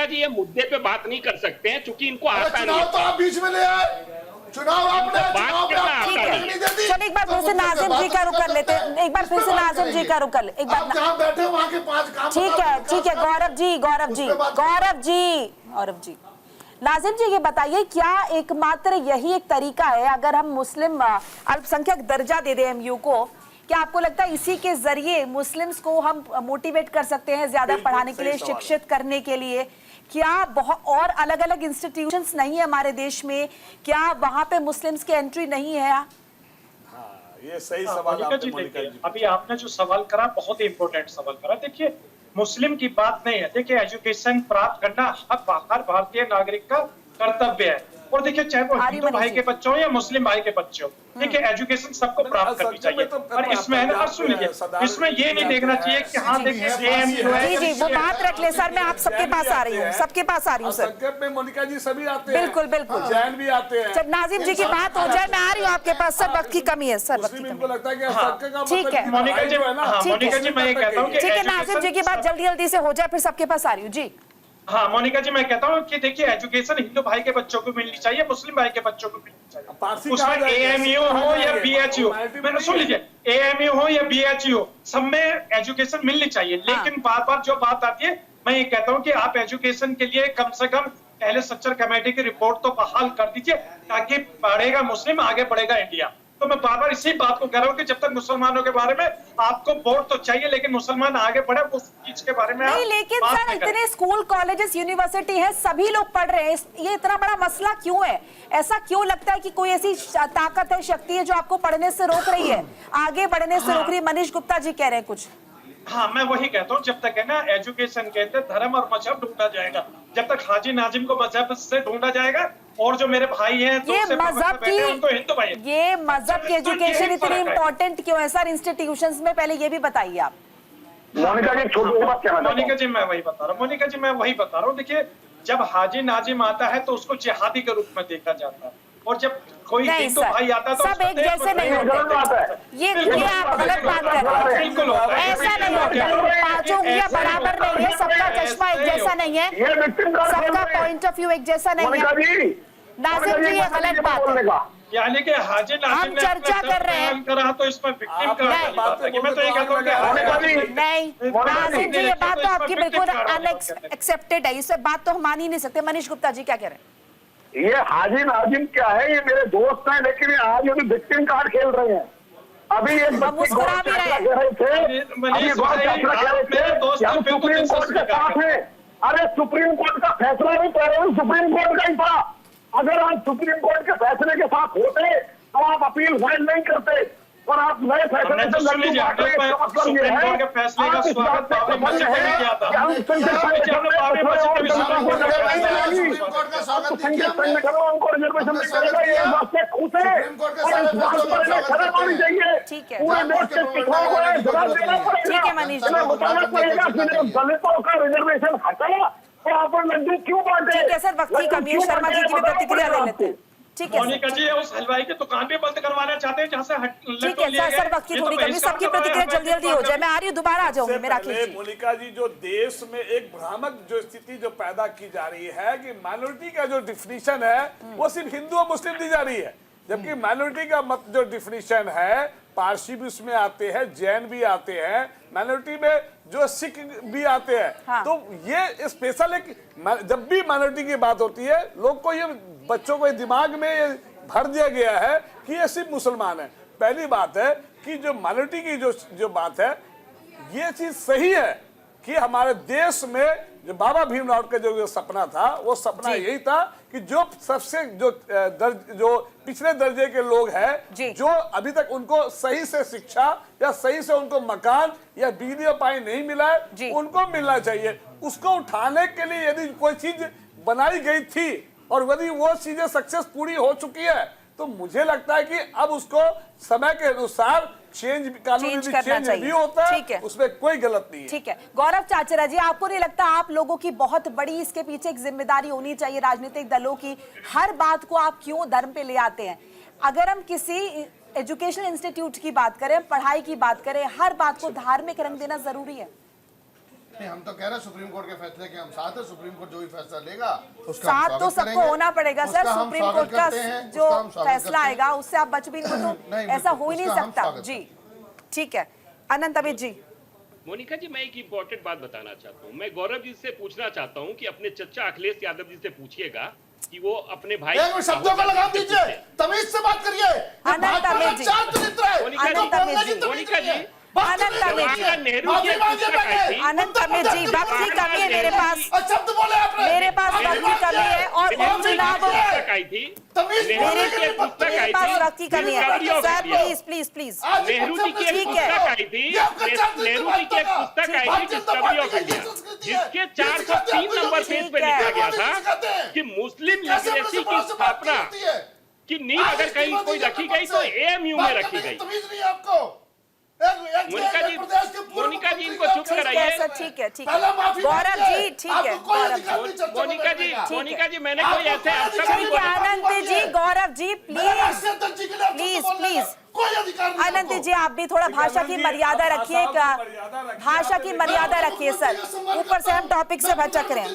J: जी, ये मुद्दे पे बात नहीं कर सकते हैं क्योंकि इनको आता नहीं।
K: चुनाव तो आप बीच में ले आए, चुनाव आपने
A: चलो एक बार फिर से नाजिम जी का रुख कर लेते हैं, एक बार फिर से नाजिम जी का रुख कर ले एक बार।
K: जहाँ बैठे वहाँ के 5 काम।
A: ठीक है गौरव जी नाजिम जी ये बताइए, क्या एकमात्र यही एक तरीका है अगर हम मुस्लिम अल्पसंख्यक दर्जा दे दें एमयू को, क्या आपको लगता है इसी के जरिए मुस्लिम्स को हम मोटिवेट कर सकते हैं ज्यादा पढ़ाने के लिए, शिक्षित करने के लिए? क्या बहुत और अलग अलग इंस्टीट्यूशंस नहीं है हमारे देश में, क्या वहां पे मुस्लिम्स की एंट्री नहीं है?
H: ये सही सवाल आपने मोनिका जी।
N: अभी आपने जो सवाल करा बहुत ही इंपॉर्टेंट सवाल करा। देखिए मुस्लिम की बात नहीं है, देखिए एजुकेशन प्राप्त करना हर भारतीय नागरिक का कर्तव्य है। और देखिए चाहे वो हिंदू भाई के बच्चे हो या मुस्लिम भाई के बच्चे हो, देखिए एजुकेशन सबको प्राप्त करनी चाहिए। और इसमें है ना, सुन लीजिए, इसमें ये नहीं देखना चाहिए कि हाँ देखिए
A: जी जी वो बात रख ले सर, मैं आप सबके पास आ रही हूँ, सबके पास आ रही हूँ सर।
H: संकट में मोनिका जी सभी आते हैं,
A: बिल्कुल बिल्कुल,
H: जैन भी आते हैं।
A: जब नाजिम जी की बात हो जाए मैं आ रही हूँ आपके पास सर, वक्त की कमी है सर, वक्त की
H: इनको लगता है कि
A: ठीक है
N: मोनिका जी, मोनिका जी मैं ये कहता हूँ
A: ठीक है, नाजिम जी की बात जल्दी जल्दी से हो जाए, फिर सबके पास आ रही हूँ जी।
N: हाँ मोनिका जी मैं कहता हूँ कि देखिए एजुकेशन हिंदू भाई के बच्चों को मिलनी चाहिए, मुस्लिम भाई के बच्चों को मिलनी चाहिए। उसमें एएमयू हो या बीएचयू, मैंने सुन लीजिए, एएमयू हो या बीएचयू, सब में एजुकेशन मिलनी चाहिए। लेकिन बार बार जो बात आती है, मैं ये कहता हूँ कि आप एजुकेशन के लिए कम से कम पहले स्ट्रक्चर कमेटी की रिपोर्ट तो बहाल कर दीजिए, ताकि बढ़ेगा मुस्लिम आगे बढ़ेगा इंडिया। तो मैं बार बार इसी बात को कह रहा हूँ कि जब तक मुसलमानों के बारे में आपको वोट तो चाहिए, लेकिन मुसलमान आगे बढ़े उस चीज के बारे में
A: नहीं, लेकिन सर इतने स्कूल कॉलेजेस यूनिवर्सिटी है, सभी लोग पढ़ रहे हैं, ये इतना बड़ा मसला क्यों है? ऐसा क्यों लगता है कि कोई ऐसी ताकत है, शक्ति है जो आपको पढ़ने से रोक रही है, आगे बढ़ने से रोक रही है? मनीष गुप्ता जी कह रहे हैं कुछ।
N: हाँ मैं वही कहता हूँ, जब तक है ना एजुकेशन कहते हैं धर्म और मजहब ढूंढा जाएगा, जब तक हाजी नाजिम को मजहब से ढूंढा जाएगा, और जो मेरे भाई हैं तो
A: ये मजहब की,
N: हिंदू भाई,
A: ये मजहब की एजुकेशन इतनी इंपॉर्टेंट क्यों है सर इंस्टीट्यूशंस में? पहले ये भी बताइए आप।
N: मोनिका जी मैं वही बता रहा हूँ, मोनिका जी मैं वही बता रहा हूँ। देखिए जब हाजी नाजिम आता है तो उसको जिहादी के रूप में देखा जाता है, और जब कोई हिंदू भाई आता है तो
A: सब एक जैसे नहीं होते, ये आप गलत बात कर रहे हैं, बिल्कुल ऐसा नहीं होता, पांचों उंगलियां बराबर नहीं है, सबका चश्मा एक जैसा नहीं है, सबका पॉइंट ऑफ व्यू एक जैसा नहीं है। नाजिम जी ये गलत बात है,
N: यानी कि हाजी नाजिम
A: हम चर्चा कर रहे हैं
N: करा तो इसमें विक्टिम का बात है कि मैं तो ये कहता हूं कि
A: नहीं नाजिम जी ये बात तो आपकी बिल्कुल अनएक्सेप्टेड है, इस बात तो हम मान ही नहीं सकते। मनीष गुप्ता जी क्या कह रहे हैं?
M: ये हाजी नाजिम क्या है, ये मेरे दोस्त हैं, लेकिन ये आज ये विक्टिम कार्ड खेल रहे हैं। अभी एक
A: मुस्कुरा भी रहे
M: थे, हम सुप्रीम कोर्ट के साथ हैं। अरे सुप्रीम कोर्ट का फैसला नहीं कह रहे, सुप्रीम कोर्ट का ही था। अगर आप सुप्रीम कोर्ट के फैसले के साथ होते तो आप अपील फाइल नहीं करते, और आप नए फैसले से
N: सुप्रीम कोर्ट के फैसले का स्वागत बाबरी मस्जिद ने किया था। बाबरी मस्जिद
A: ठीक है मनीष
M: दलितों का रिजर्वेशन हटाया तो आप लड्डू क्यों बांटे?
A: ठीक है सर, वक्त की कमी है, शर्मा जी की भी प्रतिक्रिया ले लेते हैं। ठीक है
N: मोनिका जी उस हलवाई की दुकान भी बंद करवाना चाहते हैं जहाँ से
A: ठीक है सर, वक्त की थोड़ी कमी, सबकी प्रतिक्रिया जल्दी जल्दी हो जाए, मैं आ रही हूँ, दोबारा आ जाऊंगी। मेरा
H: मोनिका जी जो देश में एक भ्रामक जो स्थिति जो पैदा की जा रही है कि माइनॉरिटी का जो डिफिनीशन है वो सिर्फ हिंदू और मुस्लिम दी जा रही है, जबकि माइनॉरिटी का जो डिफिनीशन है पारसी भी उसमें आते हैं, जैन भी आते हैं, माइनॉरिटी में जो सिख भी आते हैं। हाँ। तो ये स्पेशल एक, जब भी माइनॉरिटी की बात होती है लोग को ये बच्चों को दिमाग में ये भर दिया गया है कि ये सिर्फ मुसलमान है। पहली बात है कि जो माइनॉरिटी की जो बात है ये चीज सही है कि हमारे देश में जो बाबा भीमराव का जो सपना था वो सपना यही था कि जो सबसे जो पिछले दर्जे के लोग हैं जो अभी तक उनको सही से शिक्षा या सही से उनको मकान या बिजली और पानी नहीं मिला है उनको मिलना चाहिए। उसको उठाने के लिए यदि कोई चीज बनाई गई थी और यदि वो चीजें सक्सेस पूरी हो चुकी है तो मुझे लगता है कि अब उसको समय के अनुसार चेंज भी होता है, उसमें कोई गलत नहीं है।
A: ठीक है गौरव चाचरा जी, आपको नहीं लगता आप लोगों की बहुत बड़ी इसके पीछे एक जिम्मेदारी होनी चाहिए राजनीतिक दलों की? हर बात को आप क्यों धर्म पे ले आते हैं? अगर हम किसी एजुकेशनल इंस्टीट्यूट की बात करें, पढ़ाई की बात करें, हर बात को धार्मिक रंग देना जरूरी है?
K: नहीं, हम तो कह रहे हैं सुप्रीम कोर्ट के फैसले के हम साथ हैं, सुप्रीम कोर्ट जो भी फैसला लेगा उसका
A: साथ तो सबको होना पड़ेगा सर। सुप्रीम कोर्ट का जो फैसला आएगा उससे आप बच भी तो ऐसा हो ही नहीं सकता जी। ठीक है अनंत अमित जी।
J: मोनिका जी मैं एक इम्पोर्टेंट बात बताना चाहता हूँ, मैं गौरव जी से पूछना चाहता हूँ कि अपने चचा अखिलेश यादव जी से पूछिएगा कि वो अपने भाई
K: शब्दों का लगाम दीजिए, तमीज से बात करिए।
A: अनंत अमित जी,
K: चार चरित्र है,
A: अनंत अमित जी,
J: मोनिका जी,
A: अनंत अमित जी, अनंत अमित जी, वक्त की कमी है मेरे पास,
K: शब्द बोले आपने,
A: मेरे पास वक्त की कमी है और चुनाव
J: आई थी,
A: मेरे पास वक्त की कमी है sir, please please please.
J: Nehru ji की एक पुस्तक आई थी, नेहरू जी की एक पुस्तक आई थी डिस्कवरी ऑफ इंडिया, जिसके 403 नंबर पेज पे लिखा गया था कि मुस्लिम लिटरेसी की स्थापना की नींव अगर कहीं कोई रखी गई तो एएमयू में रखी गई। मोनिका जी इनको चुप कराइए।
A: ठीक है गौरव जी, ठीक है
J: मोनिका जी मैंने कोई ऐसे अब तक नहीं बोला।
A: अनंत जी, गौरव जी प्लीज प्लीज अनंत जी आप भी थोड़ा भाषा की मर्यादा रखिए, भाषा की मर्यादा रखिए सर, ऊपर से हम टॉपिक से भटक रहे हैं।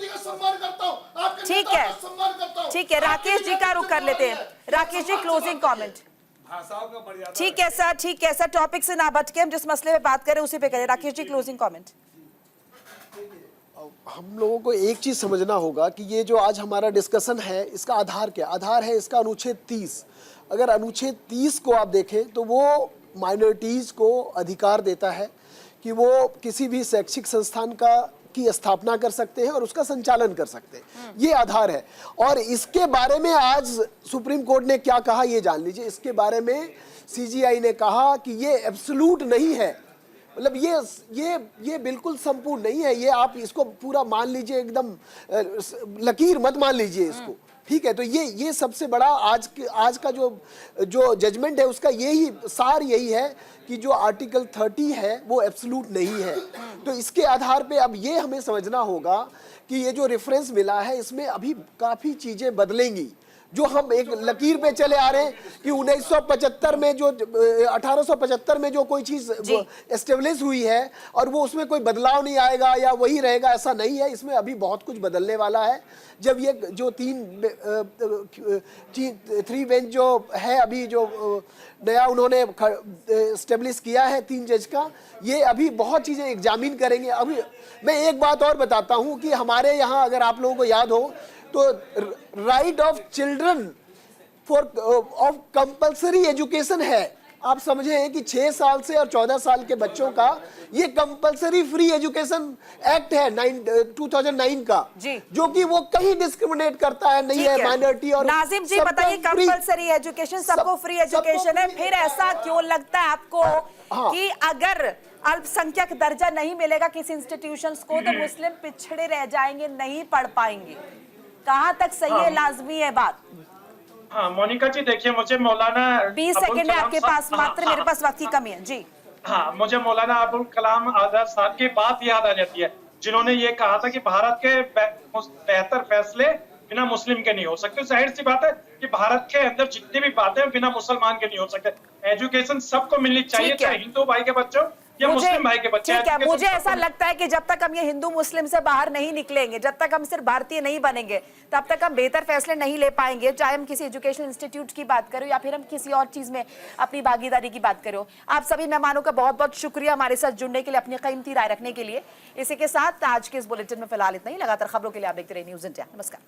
A: ठीक है राकेश जी का रुख कर लेते हैं। Rakesh ji closing comment. ठीक है सर, टॉपिक से ना भटके, हम जिस मसले पे बात करें उसी पे करें। Rakesh ji closing comment.
G: हम लोगों को एक चीज समझना होगा कि ये जो आज हमारा डिस्कशन है इसका आधार क्या? आधार है इसका अनुच्छेद 30। अगर अनुच्छेद 30 को आप देखें तो वो माइनॉरिटीज को अधिकार देता है कि वो किसी भी शैक्षिक संस्थान की स्थापना कर सकते हैं और उसका संचालन कर सकते हैं, ये आधार है। और इसके बारे में आज सुप्रीम कोर्ट ने क्या कहा ये जान लीजिए। इसके बारे में सीजीआई ने कहा कि ये एब्सोल्यूट नहीं है, मतलब ये बिल्कुल संपूर्ण नहीं है, ये आप इसको पूरा मान लीजिए, एकदम लकीर मत मान लीजिए इसको, ठीक है। तो ये सबसे बड़ा आज का जो जजमेंट है उसका यही सार यही है कि जो आर्टिकल 30 है वो एब्सोल्यूट नहीं है। तो इसके आधार पे अब ये हमें समझना होगा कि ये जो रेफरेंस मिला है इसमें अभी काफ़ी चीज़ें बदलेंगी। जो हम एक लकीर पे चले आ रहे हैं कि 1975 में जो 1875 में जो कोई चीज एस्टेब्लिश हुई है और वो उसमें कोई बदलाव नहीं आएगा या वही रहेगा, ऐसा नहीं है। इसमें अभी बहुत कुछ बदलने वाला है। जब ये जो 3 बेंच जो है अभी जो नया उन्होंने एस्टेब्लिश किया है 3 जज का, ये अभी बहुत चीज़ें एग्जामिन करेंगे। अभी मैं एक बात और बताता हूँ कि हमारे यहाँ अगर आप लोगों को याद हो तो right of children for of compulsory education है। आप समझे कि 6 साल से और 14 साल के बच्चों का ये कंपल्सरी फ्री एजुकेशन एक्ट है 2009 का, जो कि वो कहीं डिस्क्रिमिनेट करता है नहीं है माइनॉरिटी और।
A: नाजिम जी बताइए, कंपल्सरी एजुकेशन सबको फ्री एजुकेशन है, फिर ऐसा क्यों लगता है आपको कि अगर अल्पसंख्यक दर्जा नहीं मिलेगा किसी इंस्टीट्यूशंस को तो मुस्लिम पिछड़े रह जाएंगे, नहीं पढ़ पाएंगे? कहाँ तक सही है, लाजमी है बात?
N: हाँ मोनिका जी देखिए, मुझे मौलाना
A: 20 सेकंड है आपके पास मात्र, मेरे पास वक्त की कमी है जी।
N: हाँ, मुझे मौलाना अबुल कलाम आजाद साहब की बात याद आ जाती है, जिन्होंने ये कहा था कि भारत के बेहतर फैसले बिना मुस्लिम के नहीं हो सकते। जाहिर सी बात है कि भारत के अंदर जितनी भी बातें हैं बिना मुसलमान के नहीं हो सकते। एजुकेशन सबको मिलनी चाहिए, चाहे हिंदू भाई के बच्चों या मुस्लिम भाई के बच्चे।
A: ठीक है, मुझे ऐसा लगता है कि जब तक हम ये हिंदू मुस्लिम से बाहर नहीं निकलेंगे, जब तक हम सिर्फ भारतीय नहीं बनेंगे, तब तक हम बेहतर फैसले नहीं ले पाएंगे, चाहे हम किसी एजुकेशन इंस्टीट्यूट की बात करें या फिर हम किसी और चीज में अपनी भागीदारी की बात करें। आप सभी मेहमानों का बहुत बहुत शुक्रिया हमारे साथ जुड़ने के लिए, अपनी कीमती राय रखने के लिए। इसी के साथ आज के इस बुलेटिन में फिलहाल इतना ही। लगातार खबरों के लिए आप देखते रहिए न्यूज़ इंडिया। नमस्कार।